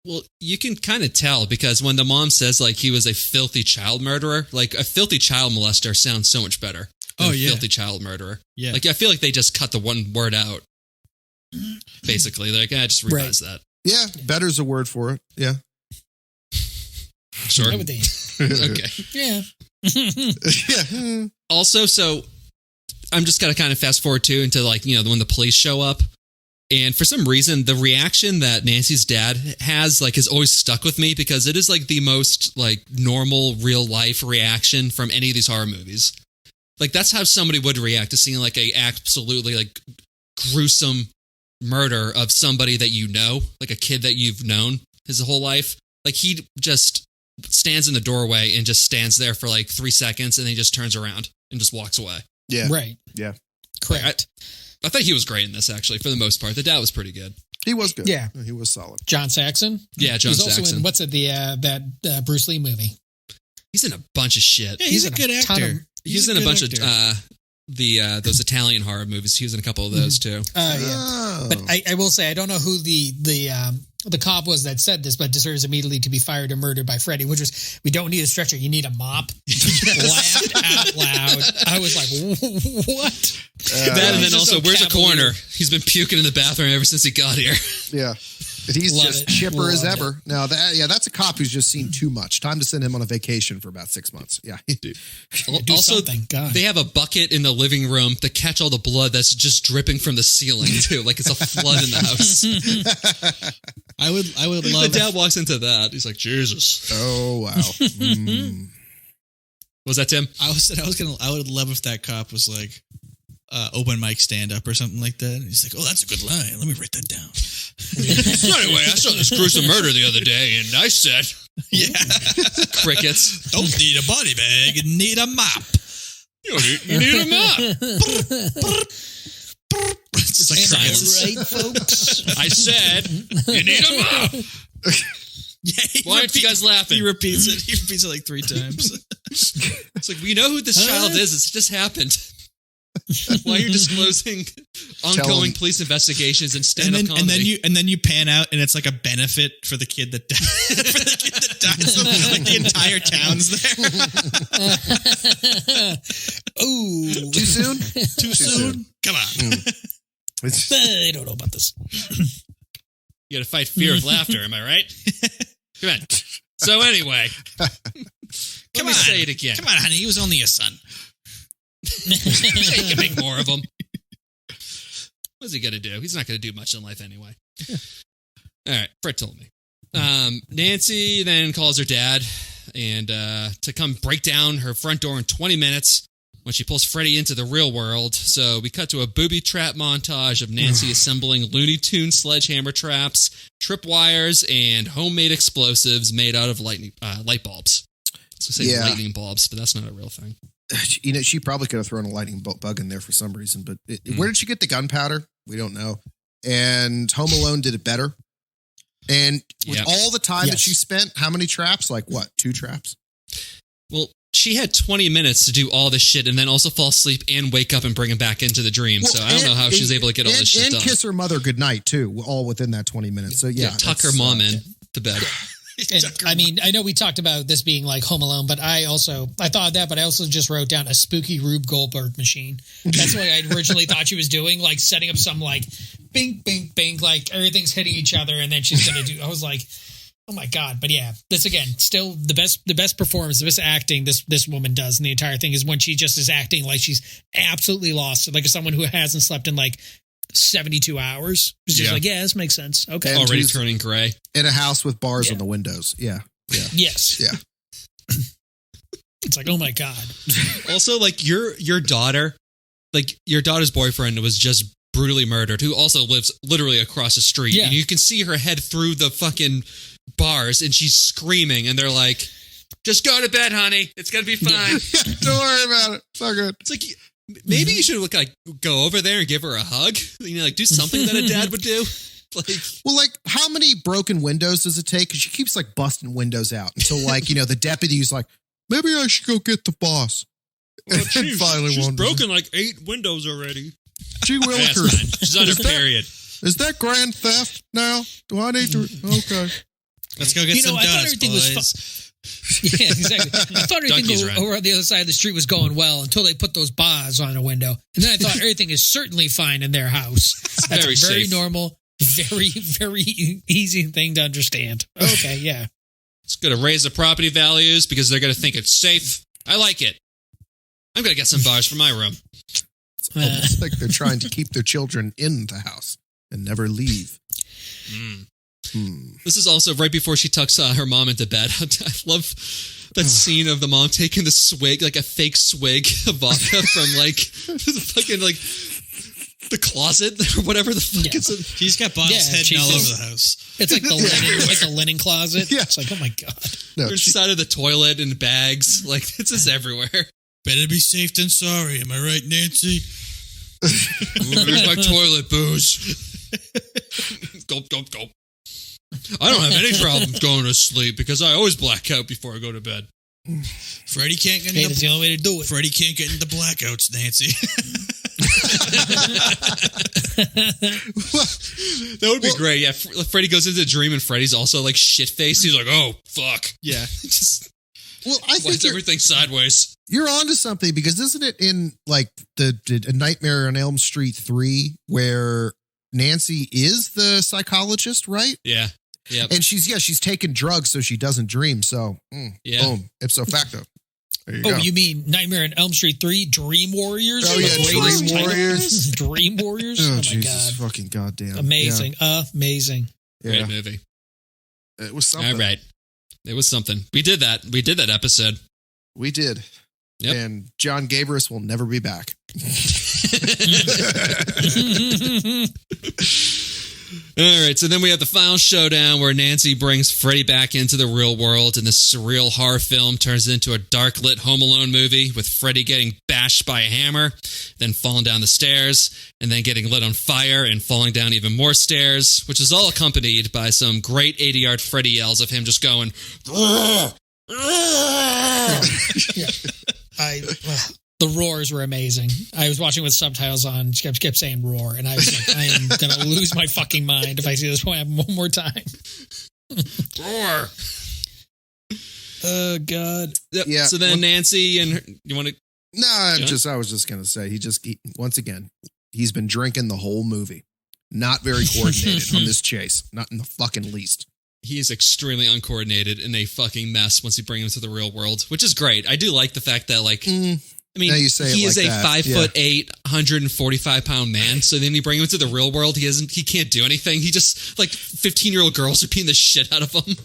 Well, you can kind of tell because when the mom says like he was a filthy child murderer, like a filthy child molester sounds so much better than a filthy child murderer. Yeah. Like I feel like they just cut the one word out. Basically, they're like, just revise that. Yeah, better's a word for it. Yeah. Sure. Okay. Yeah. Yeah. Also, so I'm just gonna kind of fast forward too into like, when the police show up. And for some reason, the reaction that Nancy's dad has like has always stuck with me because it is like the most like normal real life reaction from any of these horror movies. Like that's how somebody would react to seeing like a absolutely like gruesome murder of somebody that you know, like a kid that you've known his whole life. Like he just stands in the doorway and just stands there for like 3 seconds and then he just turns around and just walks away. Yeah. Right. Yeah. Correct. I thought he was great in this, actually, for the most part. The dad was pretty good. He was good. Yeah. He was solid. John Saxon? Yeah, John Saxon. Saxon. He's also in, that Bruce Lee movie? He's in a bunch of shit. Yeah, he's a good actor. He's in a bunch of those Italian horror movies. He was in a couple of those, too. Yeah. But I will say, I don't know who the cop was that said this, but deserves immediately to be fired or murdered by Freddy, which was, we don't need a stretcher, you need a mop. Laughed out loud. I was like, what? That and then also, where's the coroner? He's been puking in the bathroom ever since he got here. Yeah. He's just chipper as ever. Now, that's a cop who's just seen too much. Time to send him on a vacation for about 6 months. Yeah. Also, they have a bucket in the living room to catch all the blood that's just dripping from the ceiling, too. Like it's a flood in the house. I would love the dad walks into that. He's like, Jesus. Oh, wow. Was that Tim? I would love if that cop was like, open mic stand up or something like that. And he's like, "Oh, that's a good line. Let me write that down." So anyway, I saw this gruesome murder the other day, and I said, crickets. Don't need a body bag, need a mop. You need a mop. It's like science, right, folks? I said, you need a mop. Yeah, why aren't you guys laughing? He repeats it like 3 times. It's like, we know who this child is. It's just happened. Why you're disclosing ongoing police investigations and stand-up comedy, and then you pan out and it's like a benefit for the kid that died. For the kid that died, so like the entire town's there. Ooh, too soon? Too soon? Come on. I don't know about this. You got to fight fear with laughter. Am I right? Come on. So anyway, let me say it again. Come on, honey. He was only a son. He can make more of them. What's he gonna do? He's not gonna do much in life anyway. All right, Fred told me. Nancy then calls her dad and to come break down her front door in 20 minutes when she pulls Freddy into the real world. So we cut to a booby trap montage of Nancy assembling Looney Tunes sledgehammer traps, tripwires, and homemade explosives made out of light bulbs. I was going to say lightning bulbs, but that's not a real thing. You know, she probably could have thrown a lightning bug in there for some reason, but where did she get the gunpowder? We don't know. And Home Alone did it better. And with all the time that she spent, how many traps? Like what? 2 traps? Well, she had 20 minutes to do all this shit and then also fall asleep and wake up and bring him back into the dream. Well, so I don't know how she was able to get all this shit done. And kiss her mother goodnight, too, all within that 20 minutes. So, tuck her mom in to bed. And, I mean, I know we talked about this being like Home Alone, but I thought of that, but I also just wrote down a spooky Rube Goldberg machine. That's what I originally thought she was doing, like setting up some like bing, bing, bing, like everything's hitting each other, and then she's going to do. I was like, oh my God. But yeah, this again, still the best performance, the best acting this woman does in the entire thing is when she just is acting like she's absolutely lost, like someone who hasn't slept in like 72 hours. It's just like, this makes sense. Okay. And already turning gray. In a house with bars on the windows. Yeah. Yes. Yeah. It's like, oh my God. Also, like your daughter, like your daughter's boyfriend was just brutally murdered, who also lives literally across the street. Yeah. And you can see her head through the fucking bars and she's screaming and they're like, just go to bed, honey. It's going to be fine. Don't worry about it. It's all good. It's like, maybe you should go over there and give her a hug. You know, like do something that a dad would do. Like how many broken windows does it take? Because she keeps like busting windows out until like, you know, the deputy's like, maybe I should go get the boss. Well, she's broken like 8 windows already. Gee willikers. She's on her period. Is that grand theft now? Do I need to? Okay. Let's go get some donuts, boys. Yeah, exactly. I thought everything over on the other side of the street was going well until they put those bars on a window. And then I thought everything is certainly fine in their house. That's very a very safe. normal, very, very easy thing to understand. Okay, yeah. It's going to raise the property values because they're going to think it's safe. I like it. I'm going to get some bars for my room. It's almost like they're trying to keep their children in the house and never leave. This is also right before she tucks her mom into bed. I love that scene of the mom taking the swig, like a fake swig of vodka from like the fucking like the closet or whatever the fuck is it. She's got bottles heading all over the house. It's like the linen closet. Yeah. It's like, oh my God. No, They're inside of the toilet in bags. Like it's just everywhere. Better be safe than sorry. Am I right, Nancy? Where's my toilet booze? Gulp, gulp, gulp. I don't have any problems going to sleep because I always black out before I go to bed. Freddie can't get That's the only way to do it. Freddie can't get into blackouts, Nancy. That would be great. Yeah, Freddie goes into the dream and Freddie's also like shit faced. He's like, "Oh fuck, yeah." Just I think everything sideways. You're onto something because isn't it in like the A Nightmare on Elm Street 3 where Nancy is the psychologist, right? Yeah. Yeah. And she's taking drugs so she doesn't dream. So, boom, ipso facto. There you go. You mean Nightmare on Elm Street 3 Dream Warriors? Oh, yeah, Dream Warriors. Dream Warriors? Oh, my Jesus God. fucking goddamn. Amazing. Amazing. Yeah. Great movie. It was something. All right. It was something. We did that. We did that episode. We did. Yep. And John Gabris will never be back. All right, so then we have the final showdown where Nancy brings Freddy back into the real world, and this surreal horror film turns into a dark-lit Home Alone movie with Freddy getting bashed by a hammer, then falling down the stairs, and then getting lit on fire and falling down even more stairs, which is all accompanied by some great 80-yard Freddy yells of him just going, "Roar! Roar!" The roars were amazing. I was watching with subtitles on. She kept saying roar, and I was like, I am going to lose my fucking mind if I see this one happen one more time. Roar! Oh, God. Yep. Yeah. So then Nancy and her, you want to... No, I was just going to say, once again, he's been drinking the whole movie. Not very coordinated on this chase. Not in the fucking least. He is extremely uncoordinated and a fucking mess once you bring him to the real world, which is great. I do like the fact that, like, I mean, you say he it is like a that. 5'8", 145-pound man. So then you bring him to the real world, he can't do anything. He just, like, 15-year-old girls are beating the shit out of him.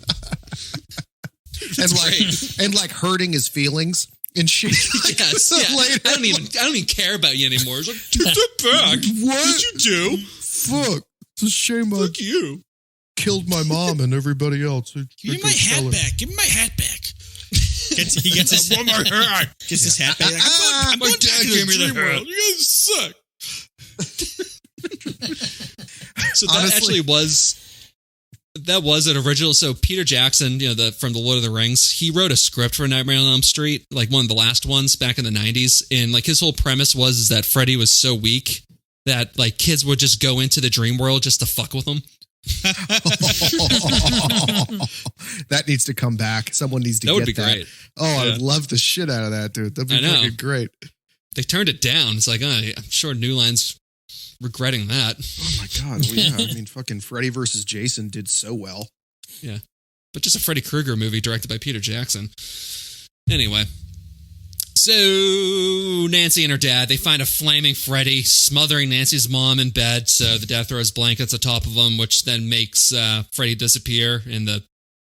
and like hurting his feelings And she Yes, yeah. later, I don't even care about you anymore. It's like, take that back. What did you do? Fuck. It's a shame I you. killed my mom and everybody else. Give me my hat back. Give me my hat back. He gets his hat. Gets his hat back. Like, I'm My going dad back to gave me the the dream hat. world. You guys suck. So that Honestly- actually was an original. So Peter Jackson, from the Lord of the Rings, he wrote a script for Nightmare on Elm Street, like one of the last ones back in the 90s. And like his whole premise was that Freddy was so weak that like kids would just go into the dream world just to fuck with him. That needs to come back. Someone needs to That get would be that. great. Oh, I Yeah. would love the shit out of that, dude. That'd be I know. fucking great. They turned it down. It's like, I'm sure New Line's regretting that. Oh my god. Well, yeah. I mean, fucking Freddy versus Jason did so well. But just a Freddy Krueger movie directed by Peter Jackson. Anyway. So Nancy and her dad, they find a flaming Freddy smothering Nancy's mom in bed. So the dad throws blankets atop of him, which then makes Freddy disappear, and the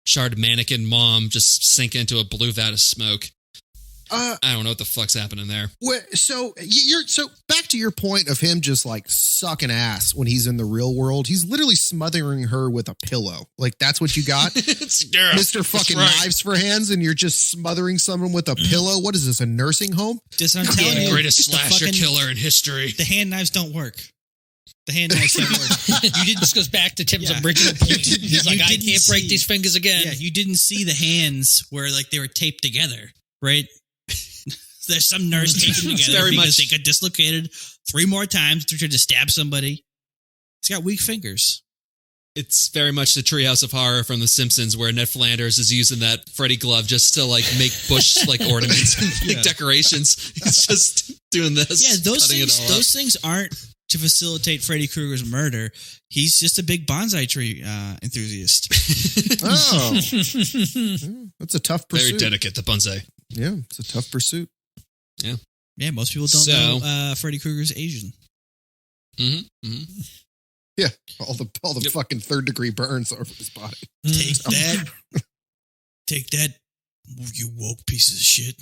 charred mannequin mom just sink into a blue vat of smoke. I don't know what the fuck's happening there. So back to your point of him just like sucking ass when he's in the real world. He's literally smothering her with a pillow. Like that's what you got, Mr. Fucking Knives for Hands, and you're just smothering someone with a pillow. What is this? A nursing home? Just I'm telling you, Greatest the slasher fucking- killer in history. The hand knives don't work. The hand knives don't work. You didn't. This goes back to Tim's Yeah. original point. He's like, You I didn't can't break see- these fingers again. Yeah, you didn't see the hands where like they were taped together, right? There's some nurse taping them together very because much- they got dislocated 3 more times to try to stab somebody. He's got weak fingers. It's very much the Treehouse of Horror from The Simpsons, where Ned Flanders is using that Freddy glove just to like make bush like ornaments and make decorations. He's just doing this. Yeah, those cutting it things. all Those things aren't to facilitate Freddy Krueger's murder. He's just a big bonsai tree enthusiast. Oh, that's a tough up. Very pursuit. delicate, the bonsai. Yeah, it's a tough pursuit. Yeah, most people don't So- know Freddy Krueger's Asian. Mm-hmm. Mm-hmm. Yeah, all the fucking 3rd-degree burns over his body. Take that. Take that, you woke pieces of shit.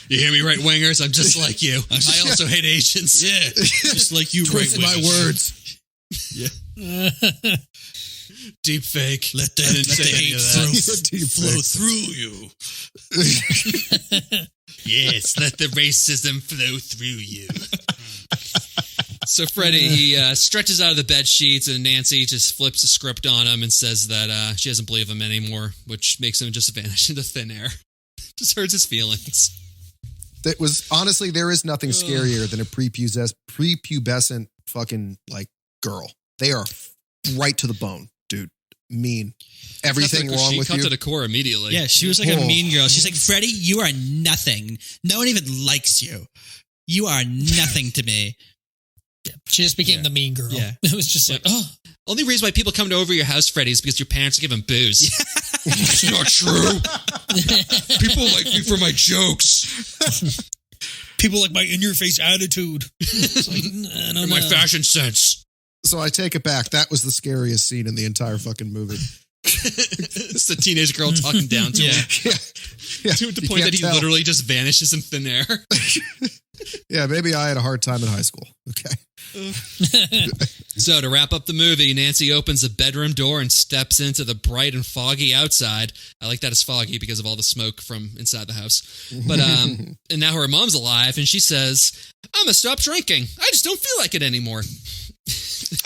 You hear me, right wingers? I'm just like you. I also hate Asians. Yeah, just like you, Twist my words. Deep fake. Let the I didn't say any hate of that. flow through you. Yes, let the racism flow through you. So Freddy, he stretches out of the bed sheets, and Nancy just flips the script on him and says that she doesn't believe him anymore, which makes him just vanish into thin air. Just hurts his feelings. That was honestly, there is nothing scarier than a prepubescent fucking like girl. They are right to the bone, dude. Mean. Everything wrong she with cut you. to the core immediately. Yeah, she was like Oh. a mean girl. She's like, Freddy, you are nothing. No one even likes you. You are nothing to me. She just became the mean girl. Yeah. It was just like, oh, Only reason why people come to over your house, Freddy, is because your parents are giving booze. It's not true. People like me for my jokes. people like my in-your-face attitude. It's like, I don't And my know. fashion sense. So I take it back. That was the scariest scene in the entire fucking movie. It's the teenage girl talking down to him. Yeah. To the You point can't that he tell. literally just vanishes in thin air. Yeah, maybe I had a hard time in high school. Okay. So to wrap up the movie, Nancy opens the bedroom door and steps into the bright and foggy outside. I like that it's foggy because of all the smoke from inside the house. But and now her mom's alive, and she says, "I'm gonna stop drinking. I just don't feel like it anymore."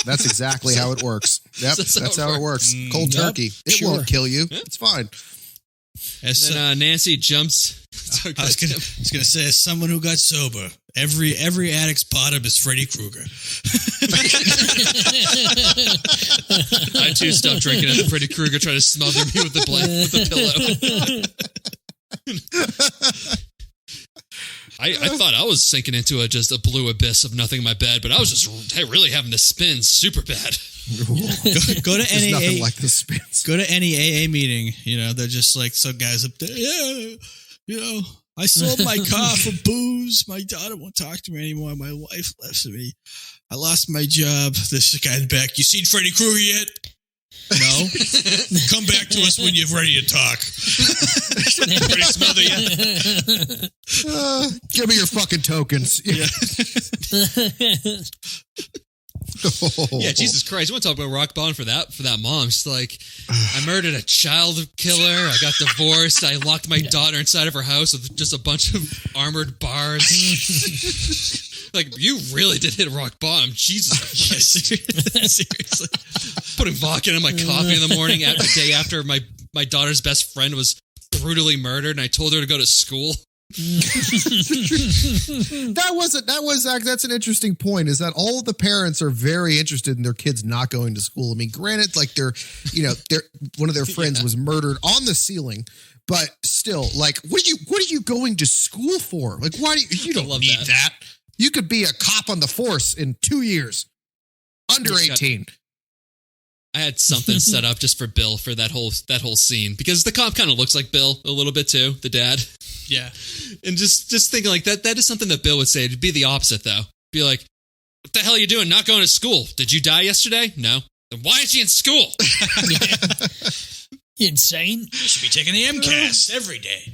That's exactly how it works. Yep, that's how it works. Cold Yep, turkey. It sure. won't kill you. It's fine. As Then Nancy jumps. I was gonna say, as someone who got sober, every addict's bottom is Freddy Krueger. I too stopped drinking after Freddy Krueger tried to smother me with the pillow. I thought I was sinking into just a blue abyss of nothing in my bed, but I was just really having to spin super bad. Go to There's any nothing AA, like the spins. go to any AA meeting. You know, they're just like some guys up there. Yeah, you know, I sold my car for booze. My daughter won't talk to me anymore. My wife left me. I lost my job. This guy in the back. You seen Freddy Krueger yet? No. Come back to us when you're ready to talk. Ready to smother you? Give me your fucking tokens. Yeah, Jesus Christ. You want to talk about rock bottom for that mom. She's like, I murdered a child killer. I got divorced. I locked my daughter inside of her house with just a bunch of armored bars. Like, you really did hit rock bottom. Jesus Christ. Seriously. Putting vodka in my coffee in the morning the day after my daughter's best friend was brutally murdered, and I told her to go to school. That's an interesting point, is that all of the parents are very interested in their kids not going to school. I mean, granted, like they're one of their friends was murdered on the ceiling, but still, like, what are you going to school for? Like, why do you don't need that. You could be a cop on the force in 2 years. Under 18. I had something set up just for Bill for that whole scene, because the cop kind of looks like Bill a little bit too, the dad. Yeah. And just thinking like that is something that Bill would say. It'd be the opposite though. Be like, what the hell are you doing? Not going to school. Did you die yesterday? No. Then why is she in school? You insane? You should be taking the MCAS every day.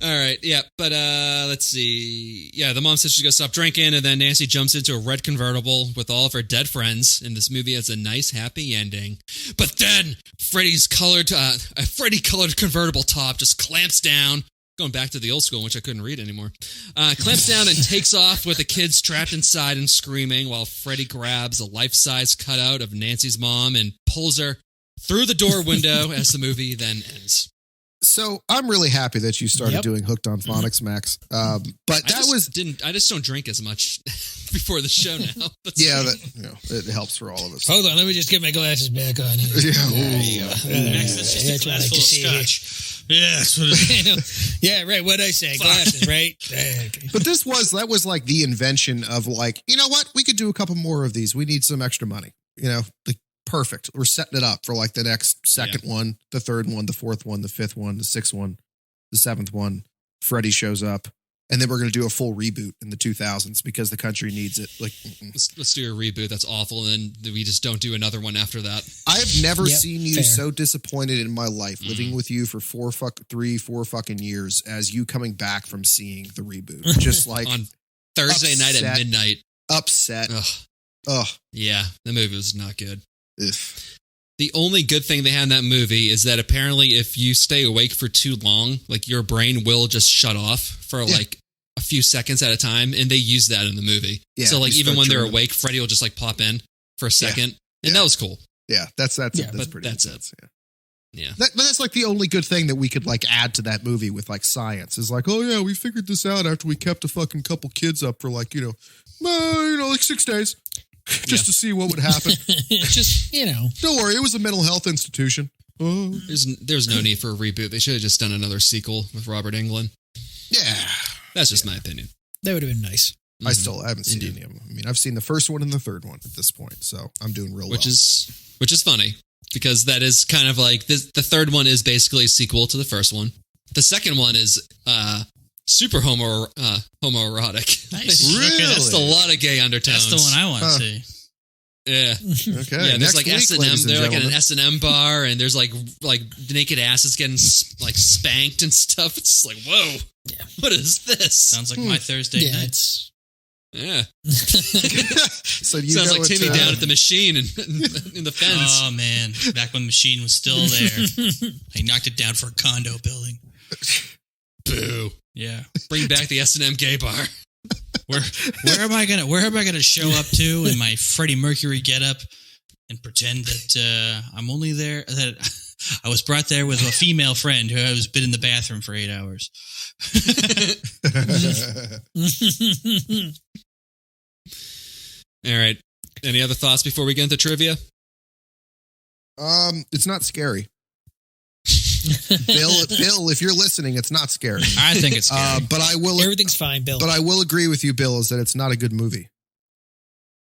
All right, yeah, but let's see. Yeah, the mom says she's going to stop drinking, and then Nancy jumps into a red convertible with all of her dead friends, and this movie has a nice, happy ending. But then Freddy colored convertible top just clamps down, going back to the old school, which I couldn't read anymore, clamps down and takes off with the kids trapped inside and screaming, while Freddy grabs a life-size cutout of Nancy's mom and pulls her through the door window as the movie then ends. So I'm really happy that you started doing Hooked on Phonics, Max. But I just don't drink as much before the show now. It helps for all of us. Hold on, let me just get my glasses back on here. Max, that's just a glass full of scotch. Yeah, that's what it is. Yeah, right. What'd I say? Glasses, right? Okay. But that was like the invention of like, you know what? We could do a couple more of these. We need some extra money. You know, perfect. We're setting it up for like the next second one, the third one, the fourth one, the fifth one, the sixth one, the seventh one. Freddy shows up, and then we're going to do a full reboot in the 2000s because the country needs it. Like, let's do a reboot. That's awful, and then we just don't do another one after that. I have never seen you so disappointed in my life, living with you for 4 fucking years, as you coming back from seeing the reboot, just like on Thursday night at midnight. Upset. Ugh. Yeah, the movie was not good. Ugh. The only good thing they had in that movie is that apparently if you stay awake for too long, like your brain will just shut off for like a few seconds at a time, and they use that in the movie. Yeah, so like even when they're awake, Freddy will just like pop in for a second, and that was cool. Yeah, that's pretty. That's intense. it. Yeah. But that's like the only good thing that we could like add to that movie with like science is like, oh yeah, we figured this out after we kept a fucking couple kids up for like like 6 days. Just to see what would happen. Just, Don't worry, it was a mental health institution. Oh. There's no need for a reboot. They should have just done another sequel with Robert Englund. Yeah. That's just my opinion. That would have been nice. I haven't seen any of them. I mean, I've seen the first one and the third one at this point, so I'm doing real well. Which is funny, because that is kind of like, the third one is basically a sequel to the first one. The second one is super homoerotic. Nice. Really? That's a lot of gay undertones. That's the one I want to see. Yeah. Okay. Yeah, there's like S&M. They're like at an S&M bar, and there's like naked asses getting like spanked and stuff. It's like, whoa. Yeah. What is this? Sounds like my Thursday nights. Yeah. So sounds like Timmy down at the machine in the fence. Oh man, back when the machine was still there. I knocked it down for a condo building. Boo. Yeah. Bring back the S&M gay bar. Where am I gonna show up to in my Freddie Mercury getup and pretend that I'm only there, that I was brought there with a female friend who has been in the bathroom for 8 hours. All right. Any other thoughts before we get into trivia? It's not scary. Bill, if you're listening, it's not scary. I think it's scary. But I will. Everything's fine, Bill. But I will agree with you, Bill, is that it's not a good movie.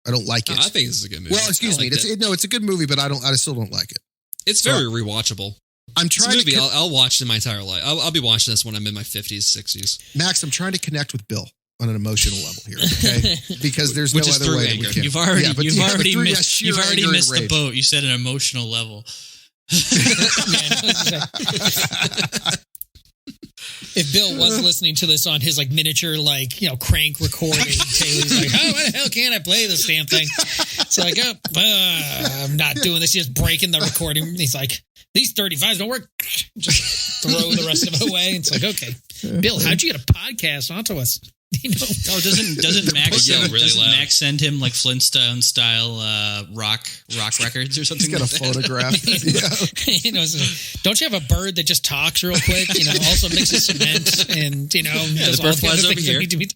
I don't like it. I think this is a good movie. Well, excuse me. It's a good movie, but I still don't like it. It's very rewatchable. I'm trying to. I'll watch it in my entire life. I'll be watching this when I'm in my 50s, 60s. Max, I'm trying to connect with Bill. on an emotional level here, okay? Because there's no Which is other through way that anger. we can. You've already through missed sheer anger and the rage. boat. You said an emotional level. If Bill was listening to this on his like miniature crank recording, Taylor's like, "Oh, why the hell can't I play this damn thing?" It's like, I'm not doing this. He's just breaking the recording. He's like, "These 35s don't work." Just throw the rest of it away. It's like, okay, Bill, how'd you get a podcast onto us? Oh, doesn't Max send him like Flintstone style rock records or something? He's got a photograph. Don't you have a bird that just talks real quick? Also mixes cement and does the all bird flies the other over things here. that need to be.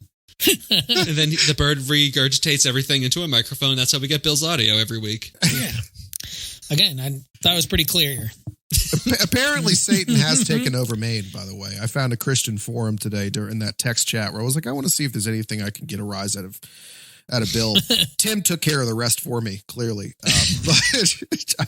And then the bird regurgitates everything into a microphone. That's how we get Bill's audio every week. Yeah. Again, I thought it was pretty clear. Apparently, Satan has taken over Maine, by the way. I found a Christian forum today during that text chat where I was like, I want to see if there's anything I can get a rise out of Bill. Tim took care of the rest for me, clearly. But I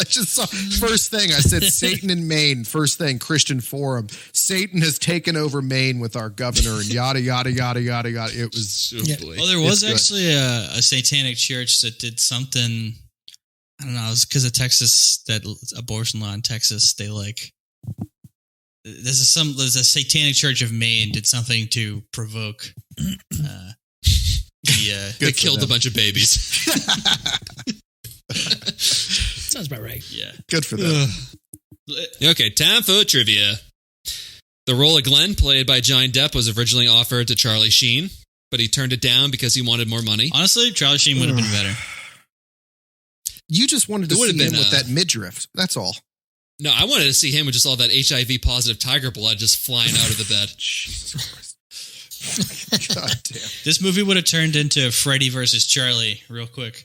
just saw, first thing I said, Satan in Maine, first thing, Christian forum. Satan has taken over Maine with our governor and yada, yada, yada, yada, yada. It was... Well, there was actually a satanic church that did something... I don't know. It was because of Texas, that abortion law in Texas. They there's a satanic church of Maine did something to provoke. They killed a bunch of babies. Sounds about right. Yeah, good for them. Okay, time for trivia. The role of Glenn, played by Johnny Depp, was originally offered to Charlie Sheen, but he turned it down because he wanted more money. Honestly, Charlie Sheen would have been better. You just wanted to see him been, with that midriff. That's all. No, I wanted to see him with just all that HIV positive tiger blood just flying out of the bed. Jesus Christ. God damn. This movie would have turned into Freddy versus Charlie real quick.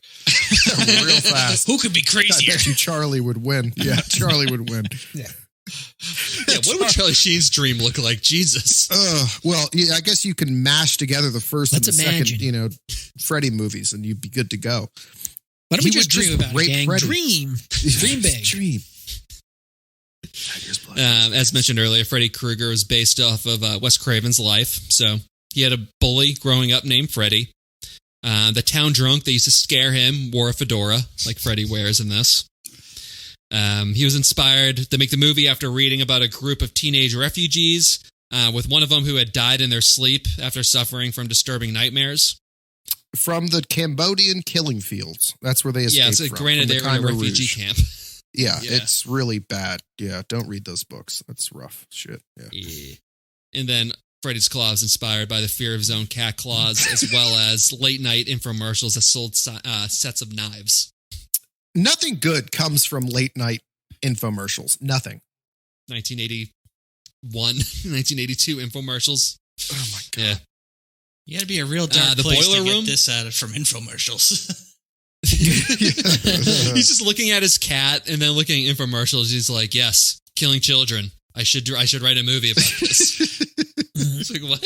Real fast. Who could be I crazier? bet you Charlie would win. Yeah, Charlie would win. Yeah. Yeah, what would Charlie Sheen's dream look like? Jesus. Well, yeah, I guess you can mash together the first and the second, Freddy movies, and you'd be good to go. Why don't we just dream about it, gang? Freddy. Dream big. Dream. As mentioned earlier, Freddy Krueger was based off of Wes Craven's life. So he had a bully growing up named Freddy. The town drunk that used to scare him wore a fedora, like Freddy wears in this. He was inspired to make the movie after reading about a group of teenage refugees, with one of them who had died in their sleep after suffering from disturbing nightmares. From the Cambodian killing fields. That's where they escaped so from. Granted, they were in a Khmer refugee Rouge. camp. Yeah, it's really bad. Yeah, don't read those books. That's rough shit. Yeah. And then Freddy's Claw is inspired by the fear of his own cat claws, as well as late-night infomercials that sold sets of knives. Nothing good comes from late-night infomercials. Nothing. 1981, 1982 infomercials. Oh, my God. Yeah. You got to be a real dark the place boiler to room? get this out of from infomercials. He's just looking at his cat and then looking at infomercials. He's like, yes, killing children. I should write a movie about this. It's like, what?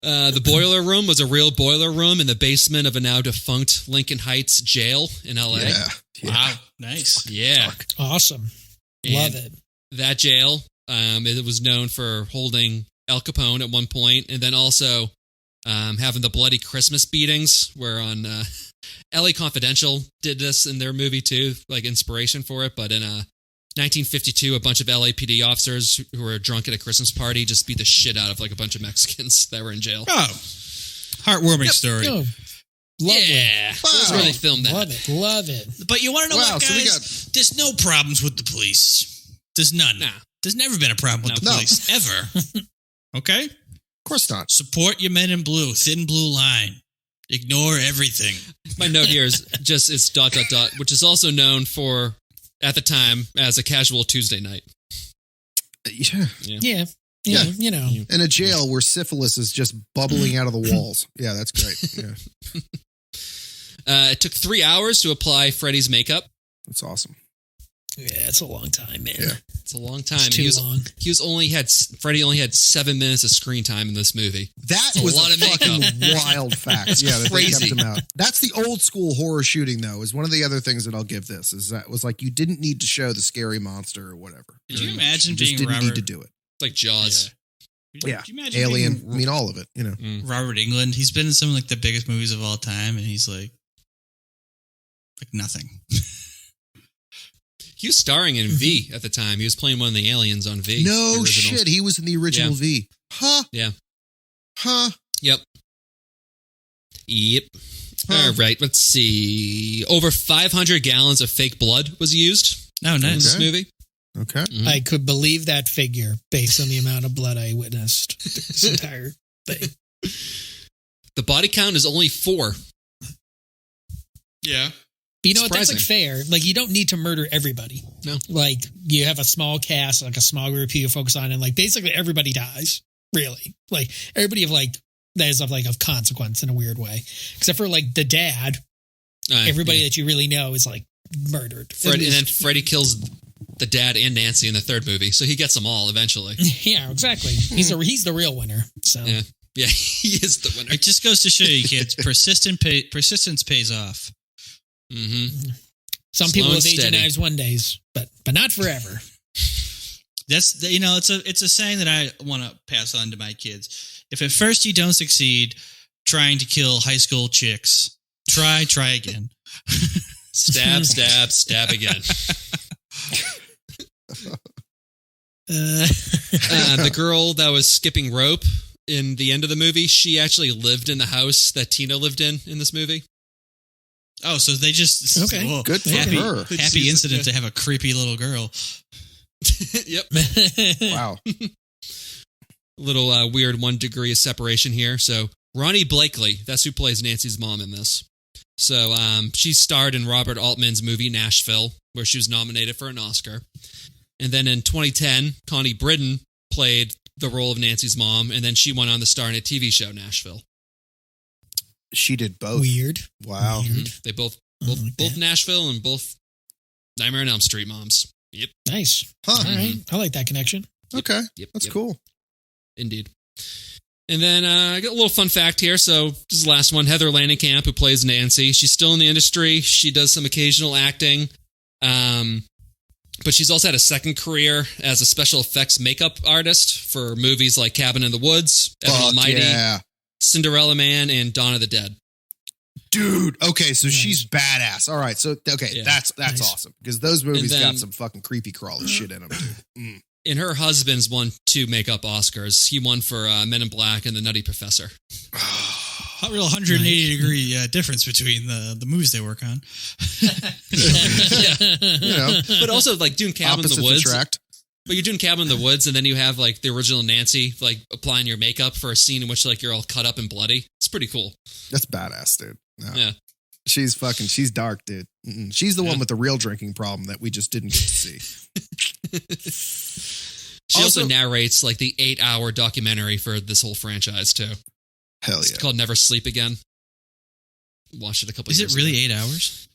The boiler room was a real boiler room in the basement of a now defunct Lincoln Heights jail in LA. Yeah. Wow, nice. Yeah. Awesome. And Love it. that jail, it was known for holding Al Capone at one point, and then also having the bloody Christmas beatings, where on LA Confidential did this in their movie too, like inspiration for it. But in 1952, a bunch of LAPD officers who were drunk at a Christmas party just beat the shit out of like a bunch of Mexicans that were in jail. Oh, heartwarming story. Oh, lovely. Yeah, that's where they filmed that. Love it. But you want to know what, so guys? There's no problems with the police. There's none. Nah. There's never been a problem with the No. police, ever. Okay? Of course not. Support your men in blue. Thin blue line. Ignore everything. My note here is just it's ... which is also known for at the time as a casual Tuesday night. Yeah. Yeah. Yeah. You know. In a jail where syphilis is just bubbling out of the walls. Yeah, that's great. Yeah, It took 3 hours to apply Freddy's makeup. that's awesome. Yeah, it's a long time, man. Yeah. It's a long time. It's too long. Freddie only had 7 minutes of screen time in this movie. That a was lot a of makeup. fucking wild fact. Yeah, that they crazy. kept him out. That's the old school horror shooting, though. Is one of the other things that I'll give this is that was like you didn't need to show the scary monster or whatever. Could you imagine You just being didn't Robert? need to do it. Like Jaws. Yeah, Could you imagine Alien. being I mean, all of it. You know. Robert Englund? He's been in some of like the biggest movies of all time, and he's like nothing. He was starring in V at the time. He was playing one of the aliens on V. No shit. He was in the original V. Huh? Yeah. Huh? Yep. All right. Let's see. Over 500 gallons of fake blood was used Oh, in nice. this movie. Okay. Mhm. I could believe that figure based on the amount of blood I witnessed this entire thing. The body count is only 4. Yeah. You know what? That's like Surprising. fair. Like, you don't need to murder everybody. No. Like, you have a small cast, like a small group you focus on, and like basically everybody dies. Really, like everybody of like that is of like of consequence in a weird way, except for like the dad. Everybody that you really know is like murdered. And then Freddy kills the dad and Nancy in the third movie, so he gets them all eventually. Yeah, exactly. He's the real winner. So Yeah, he is the winner. It just goes to show you, kids, persistence pays off. Mm-hmm. some Slow people and with age and steady. knives one days, but not forever. That's it's a saying that I want to pass on to my kids. If at first you don't succeed trying to kill high school chicks, try again. Stab, stab, stab again. The girl that was skipping rope in the end of the movie, she actually lived in the house that Tina lived in this movie. Oh, so they just Okay. well, Good for happy, her. Happy incident to have a creepy little girl. Yep. Wow. Little weird 1 degree of separation here. So Ronnie Blakely, that's who plays Nancy's mom in this. So she starred in Robert Altman's movie Nashville, where she was nominated for an Oscar. And then in 2010, Connie Britton played the role of Nancy's mom, and then she went on to star in a TV show, Nashville. She did both. Weird. Wow. Weird. They both like that. Nashville and both Nightmare on Elm Street moms. Yep. Nice. Huh. All right. I like that connection. Okay. Yep. That's yep. cool. Indeed. And then I got a little fun fact here. So this is the last one. Heather Langenkamp, who plays Nancy. She's still in the industry. She does some occasional acting. But she's also had a second career as a special effects makeup artist for movies like Cabin in the Woods, Evan Fuck Almighty, yeah. Cinderella Man, and Dawn of the Dead. Dude, okay, so Nice. she's badass. All right, so okay, Yeah. that's Nice. awesome because those movies then- got some fucking creepy crawly shit in them. Dude. And her husband's won 2 makeup Oscars. He won for Men in Black and The Nutty Professor. A real 180 degree difference between the movies they work on. You know, But also, like, doing Cabin in the opposites Woods. attract. But you're doing Cabin in the Woods, and then you have, like, the original Nancy, like, applying your makeup for a scene in which, like, you're all cut up and bloody. It's pretty cool. That's badass, dude. No. Yeah. She's dark, dude. She's the Yeah. one with the real drinking problem that we just didn't get to see. She also Also- narrates, like, the 8-hour documentary for this whole franchise, too. Hell It's yeah. called Never Sleep Again. Watched it a couple Is years it really ago. 8 hours?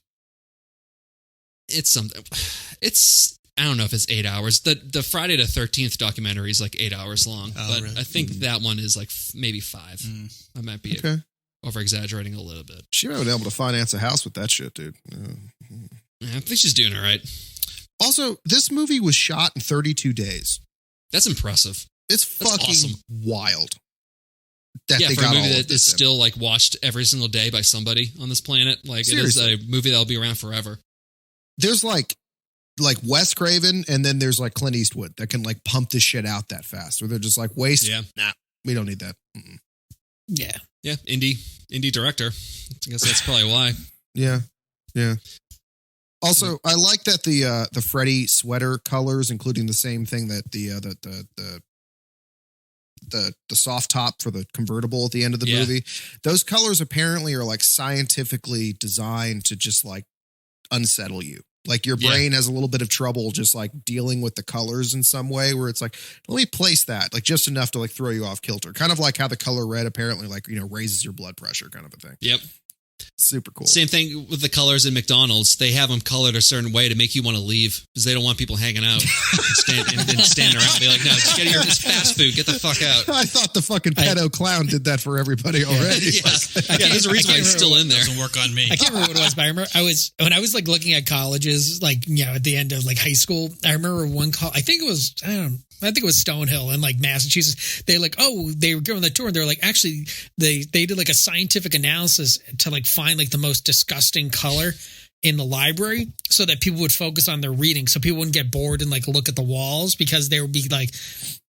It's something. I don't know if it's 8 hours. The Friday the 13th documentary is like 8 hours long. Oh, but really? I think that one is like maybe 5. I might be Okay. over exaggerating a little bit. She might have been able to finance a house with that shit, dude. I think she's doing all right. Also, this movie was shot in 32 days. That's impressive. It's That's fucking awesome. wild. That Yeah, they for a got movie all of that this is in. still like watched every single day by somebody on this planet. Like Seriously. it is a movie that'll be around forever. There's like Wes Craven, and then there's like Clint Eastwood that can like pump this shit out that fast. Or they're just like, waste. Yeah. Nah, we don't need that. Mm-mm. Yeah. Yeah, indie director. I guess that's probably why. Yeah. Also, I like that the Freddy sweater colors, including the same thing that the soft top for the convertible at the end of the Yeah. movie. Those colors apparently are like scientifically designed to just like unsettle you. Like your Yeah. brain has a little bit of trouble just like dealing with the colors in some way where it's like, let me place that like just enough to like throw you off kilter. Kind of like how the color red apparently like, raises your blood pressure kind of a thing. Yep. Super cool. Same thing with the colors in McDonald's. They have them colored a certain way to make you want to leave because they don't want people hanging out and standing around and be like, no, just get your fast food. Get the fuck out. I thought the fucking pedo clown did that for everybody already. Yeah, there's a reason why he's still in there. Doesn't work on me. I can't remember what it was, but I remember when I was like looking at colleges, like, at the end of like high school, I remember one I think it was, I don't know, I think it was Stonehill in like Massachusetts. They like, they were giving the tour and they're like, actually, they did like a scientific analysis to like find like the most disgusting color in the library so that people would focus on their reading. So people wouldn't get bored and like look at the walls because there would be like,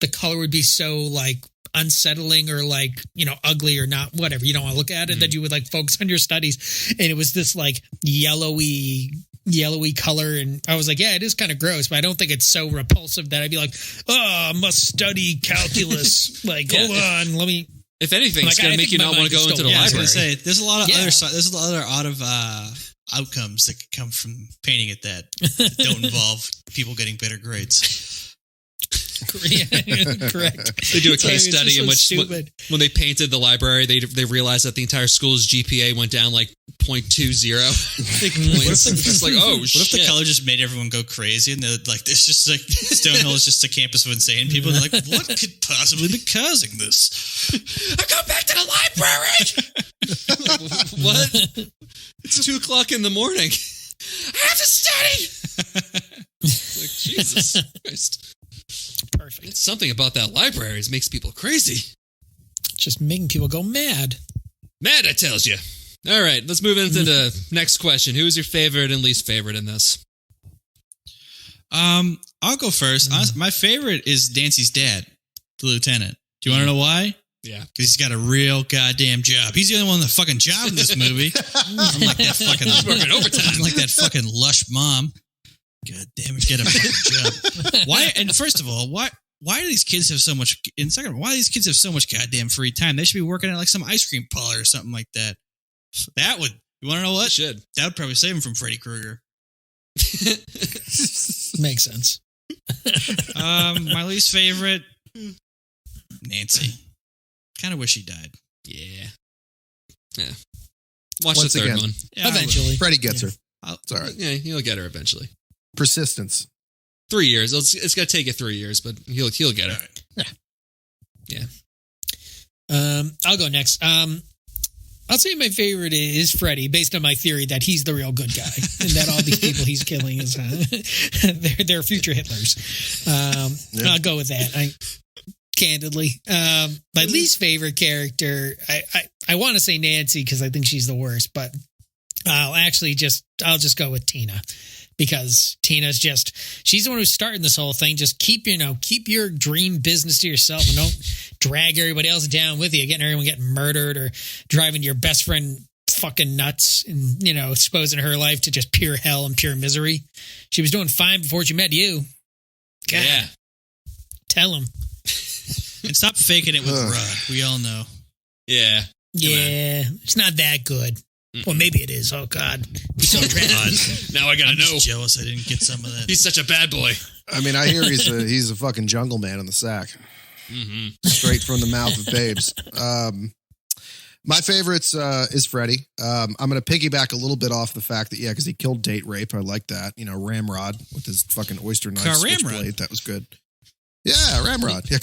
the color would be so like unsettling or like, ugly or not, whatever. You don't want to look at it, that you would like focus on your studies. And it was this like yellowy color. And I was like, yeah, it is kind of gross, but I don't think it's so repulsive that I'd be like, I must study calculus. Like, hold on, let me. If anything, it's going to make you not want to go into the library. I was going to say, there's a lot of other outcomes that could come from painting it that don't involve people getting better grades. Correct. They do a case study in which when they painted the library, they realized that the entire school's GPA went down like 0.20. It's like, oh, shit. What if the color just made everyone go crazy and they're like, it's just like Stonehill is just a campus of insane people. And they're like, what could possibly be causing this? I go back to the library. Like, what? It's 2:00 in the morning. I have to study. Like, Jesus Christ. Perfect. It's something about that library that makes people crazy. Just making people go mad. Mad, I tells you. All right, let's move into the next question. Who is your favorite and least favorite in this? I'll go first. My favorite is Nancy's dad, the lieutenant. Do you want to know why? Yeah. Because he's got a real goddamn job. He's the only one with a fucking job in this movie. Unlike that fucking working overtime. Like that fucking lush mom. God damn it, get a fucking job. Why? And first of all, why do these kids have so much? And second, why do these kids have so much goddamn free time? They should be working at like some ice cream parlor or something like that. That would. You want to know what? Should. That would probably save him from Freddy Krueger. Makes sense. My least favorite, Nancy. Kind of wish he died. Yeah. Watch Once the third again. one. Yeah, Eventually. Freddie gets her. It's all right. Yeah, he'll get her eventually. Persistence. 3 years. It's going to take you 3 years, but he'll get her. Yeah. I'll go next. I'll say my favorite is Freddy, based on my theory that he's the real good guy and that all these people he's killing is they're future Hitlers. I'll go with that. Candidly, my least favorite character, I want to say Nancy because I think she's the worst, but I'll just go with Tina. Because Tina's she's the one who's starting this whole thing. Just keep your dream business to yourself and don't drag everybody else down with you. Everyone getting murdered or driving your best friend fucking nuts and, exposing her life to just pure hell and pure misery. She was doing fine before she met you. God. Yeah. Tell him. And stop faking it with Rod. We all know. Yeah. Yeah. It's not that good. Well, maybe it is. Oh, God. He's so tragic. Now I got to know. I'm just jealous I didn't get some of that. He's such a bad boy. I mean, I hear he's a fucking jungle man in the sack. Mm-hmm. Straight from the mouth of babes. My favorites is Freddy. I'm going to piggyback a little bit off the fact that, because he killed date rape. I like that. Ramrod with his fucking oyster knife switchblade. That was good. Yeah, Ramrod. Yeah,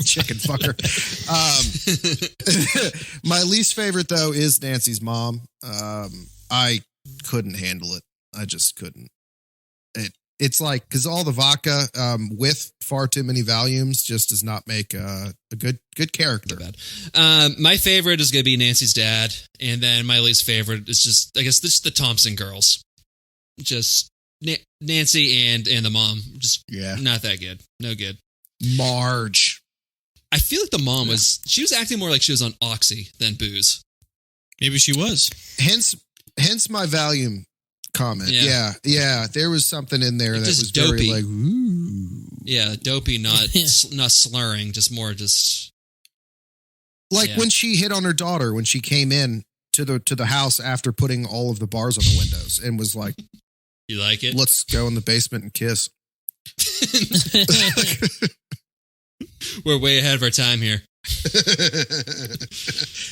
chicken fucker. My least favorite, though, is Nancy's mom. I couldn't handle it. I just couldn't. It's like, because all the vodka with far too many volumes just does not make a good character. My favorite is going to be Nancy's dad. And then my least favorite is just, I guess, the Thompson girls. Just Nancy and the mom. Just not that good. No good. Marge. I feel like the mom she was acting more like she was on Oxy than booze. Maybe she was. Hence my volume comment. Yeah. There was something in there that was dopey. Very like, ooh. Yeah, dopey, not slurring, just more when she hit on her daughter when she came in to the house after putting all of the bars on the windows and was like, "You like it? Let's go in the basement and kiss." We're way ahead of our time here.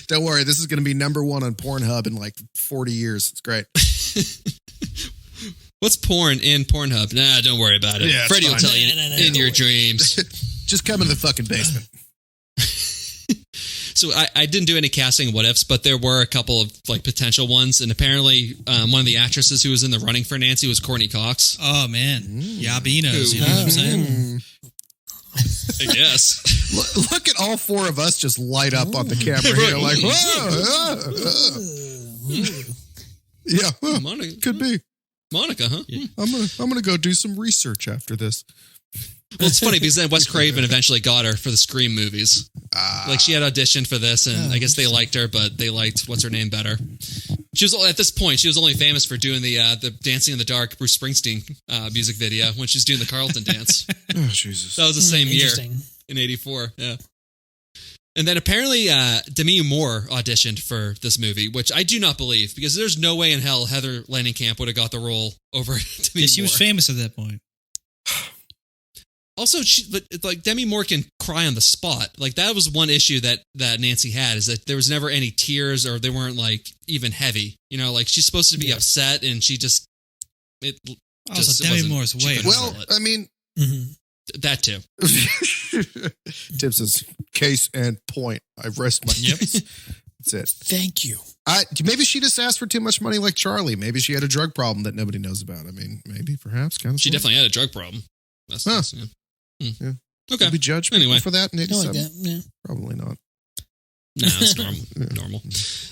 Don't worry, this is going to be number 1 on Pornhub in like 40 years. It's great. What's porn in Pornhub? Nah, don't worry about it. Yeah, Freddie will tell you in your dreams. Just come in the fucking basement. So I didn't do any casting what ifs, but there were a couple of like potential ones, and apparently one of the actresses who was in the running for Nancy was Courtney Cox. Oh man, Yabinos, you know what I'm saying? I guess. Look at all four of us just light up on the camera here, like, whoa. Yeah, well, Monica, could be. Monica, huh? Yeah. I'm gonna go do some research after this. Well, it's funny because then Wes Craven eventually got her for the Scream movies. Like she had auditioned for this, and I guess they liked her, but they liked what's her name better. She was at this point. She was only famous for doing the Dancing in the Dark Bruce Springsteen music video when she was doing the Carlton dance. Oh Jesus! That was the same year Interesting. in '84. Yeah. And then apparently Demi Moore auditioned for this movie, which I do not believe because there's no way in hell Heather Langenkamp would have got the role over Demi Moore. She was famous at that point. Also, like Demi Moore can cry on the spot. Like that was one issue that Nancy had is that there was never any tears or they weren't like even heavy. You know, like she's supposed to be upset and she just Also, Demi Moore's way. Well, I mean, that too. Tim says, "Case and point. I've rest my case." That's it. Thank you. Maybe she just asked for too much money, like Charlie. Maybe she had a drug problem that nobody knows about. I mean, maybe, perhaps, kind of. She definitely had a drug problem. That's yeah. Yeah. Okay. Did we judge people Anyway. for that in I like 87? that. Yeah. Probably not. No, it's normal. Normal.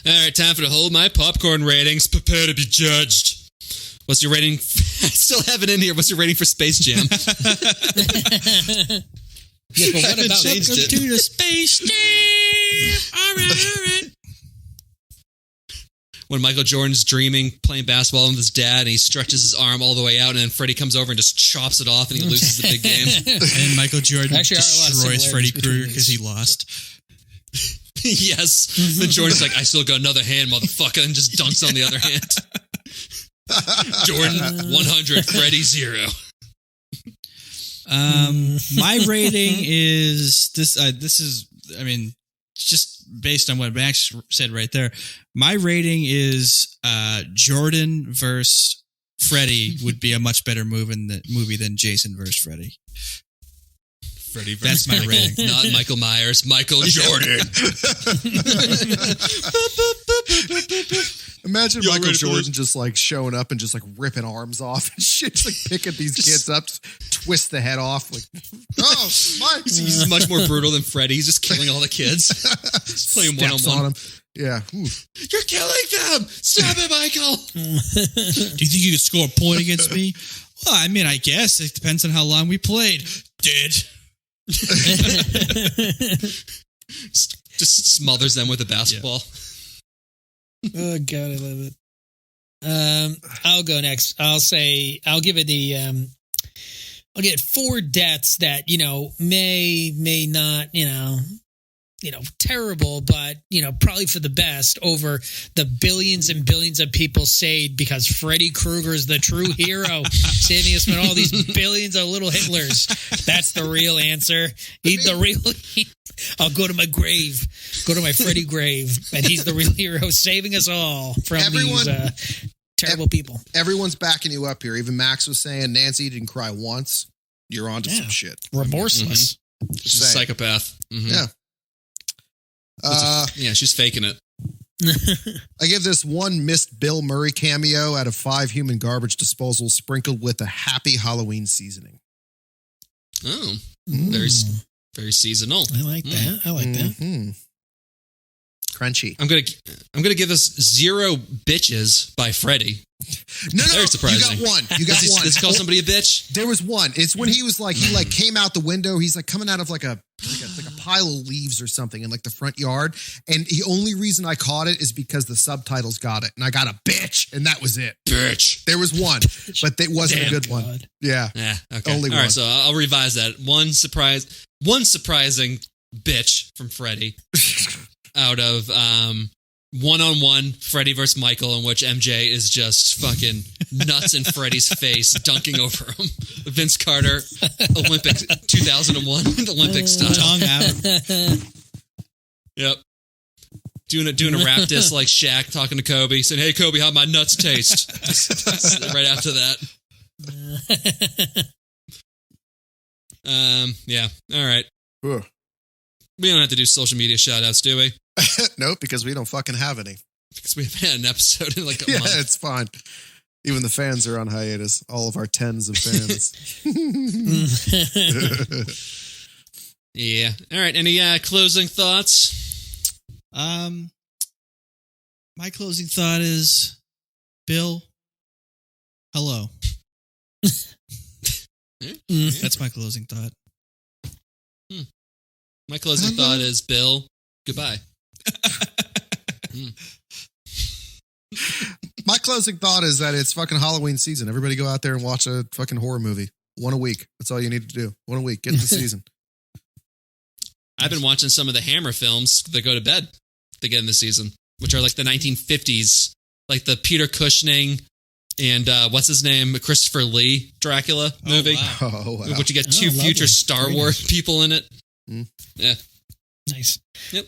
All right, time for to hold my popcorn ratings. Prepare to be judged. What's your rating? I still have it in here. What's your rating for Space Jam? Yeah, but what about changed it. To the Space Jam. All right. When Michael Jordan's dreaming, playing basketball with his dad, and he stretches his arm all the way out, and then Freddie comes over and just chops it off, and he loses the big game. And Michael Jordan Actually, there are a lot of destroys Freddy similarities between Krueger because these. he lost. Yes. Then Jordan's like, I still got another hand, motherfucker, and just dunks on the other hand. Jordan 100, Freddie 0. My rating is this. This is, I mean, just based on what Max said right there. My rating is Jordan versus Freddy would be a much better movie than Jason versus Freddy. Freddie That's my rating. Not Michael Myers, Michael Jordan. Imagine Michael Jordan just like showing up and just like ripping arms off and shit, just like picking these kids up, twist the head off. Like, oh, Mike. He's much more brutal than Freddy. He's just killing all the kids. Playing Steps one-on-one. on him. Yeah. Oof. You're killing them! Stop it, Michael! Do you think you could score a point against me? Well, I mean, I guess it depends on how long we played. Just smothers them with a basketball. Oh God, I love it. I'll go next. I'll give it I'll get 4 deaths that, may not, terrible, but, probably for the best over the billions and billions of people saved because Freddy Krueger is the true hero, saving us from all these billions of little Hitlers. That's the real answer. He's the real. I'll go to my grave, go to my Freddy grave, and he's the real hero, saving us all from these terrible people. Everyone's backing you up here. Even Max was saying Nancy didn't cry once. You're onto some shit. Remorseless. She's a psychopath. Mm-hmm. Yeah. Yeah, she's faking it. I give this one missed Bill Murray cameo out of 5 human garbage disposals sprinkled with a happy Halloween seasoning. Oh, very seasonal. I like that. I like that. Mm-hmm. Crunchy. I'm gonna give this 0 bitches by Freddy. No, Very surprising. You got one. You got one. Does he call somebody a bitch? There was one. It's when he was like, he came out the window. He's like coming out of like a pile of leaves or something in like the front yard. And the only reason I caught it is because the subtitles got it. And I got a bitch. And that was it. Bitch. There was one, but it wasn't a good one. Yeah. Yeah. Okay. Only All one. right. So I'll revise that. One surprising bitch from Freddy out of one-on-one Freddy versus Michael, in which MJ is just fucking nuts in Freddy's face, dunking over him. Vince Carter, Olympic 2001, Olympic style. Tongue out. Yep. Doing a rap diss like Shaq talking to Kobe, saying, "Hey Kobe, how my nuts taste?" Right after that. Yeah. All right. Ugh. We don't have to do social media shout-outs, do we? Nope, because we don't fucking have any. Because we haven't had an episode in like a Yeah, month. it's fine. Even the fans are on hiatus. All of our tens of fans. Yeah. All right. Any closing thoughts? My closing thought is, Bill, hello. That's my closing thought. My closing thought is, Bill, goodbye. My closing thought is that it's fucking Halloween season. Everybody go out there and watch a fucking horror movie. One a week. That's all you need to do. One a week. Get in the season. I've been watching some of the Hammer films that go to bed to get in the season, which are like the 1950s, like the Peter Cushing and what's his name, Christopher Lee Dracula movie. Wow. Oh, wow. Which you get two future Star Wars people in it. Yeah. Nice. Yep.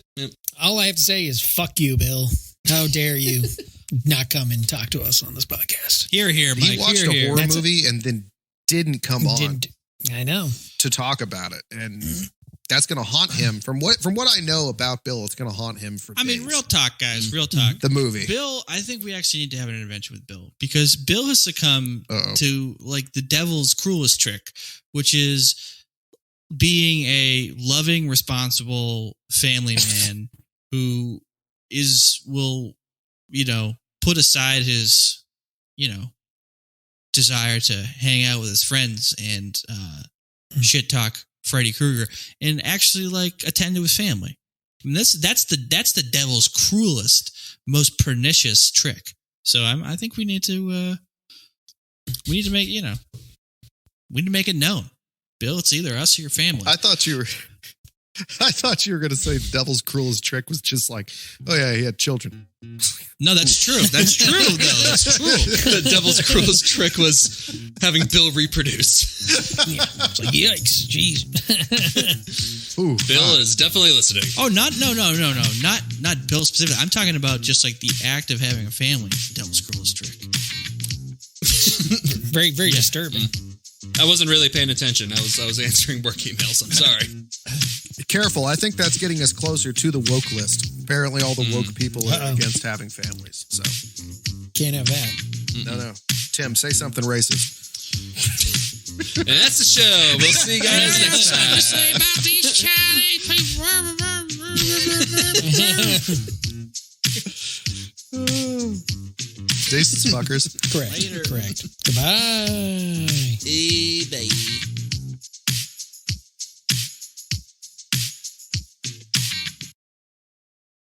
All I have to say is fuck you, Bill. How dare you not come and talk to us on this podcast? Here, Mike. He watched a horror That's movie and then didn't come on I know. to talk about it. And that's going to haunt him. From what I know about Bill, it's going to haunt him for days. Real talk, guys. Real talk. The movie. Bill, I think we actually need to have an intervention with Bill because Bill has succumbed to like the devil's cruelest trick, which is being a loving, responsible family man who will put aside his, desire to hang out with his friends and shit talk Freddy Krueger and actually like attend to his family. I mean, that's the devil's cruelest, most pernicious trick. So I think we need to make it known. Bill, it's either us or your family. I thought you were going to say the devil's cruelest trick was just like, oh yeah, he had children. No, that's true. That's true, though. That's true. The devil's cruelest trick was having Bill reproduce. Yeah. It's like, yikes, jeez. Ooh, Bill is definitely listening. Oh, no. Not Bill specifically. I'm talking about just like the act of having a family. Devil's cruelest trick. Very, very disturbing. I wasn't really paying attention. I was answering work emails. I'm sorry. Careful. I think that's getting us closer to the woke list. Apparently all the woke people are against having families. So Can't have that. no. Tim, say something racist. And that's the show. We'll see you guys next time. Say about these Chinese people. Jason Smuckers. Correct. Goodbye. Hey, baby.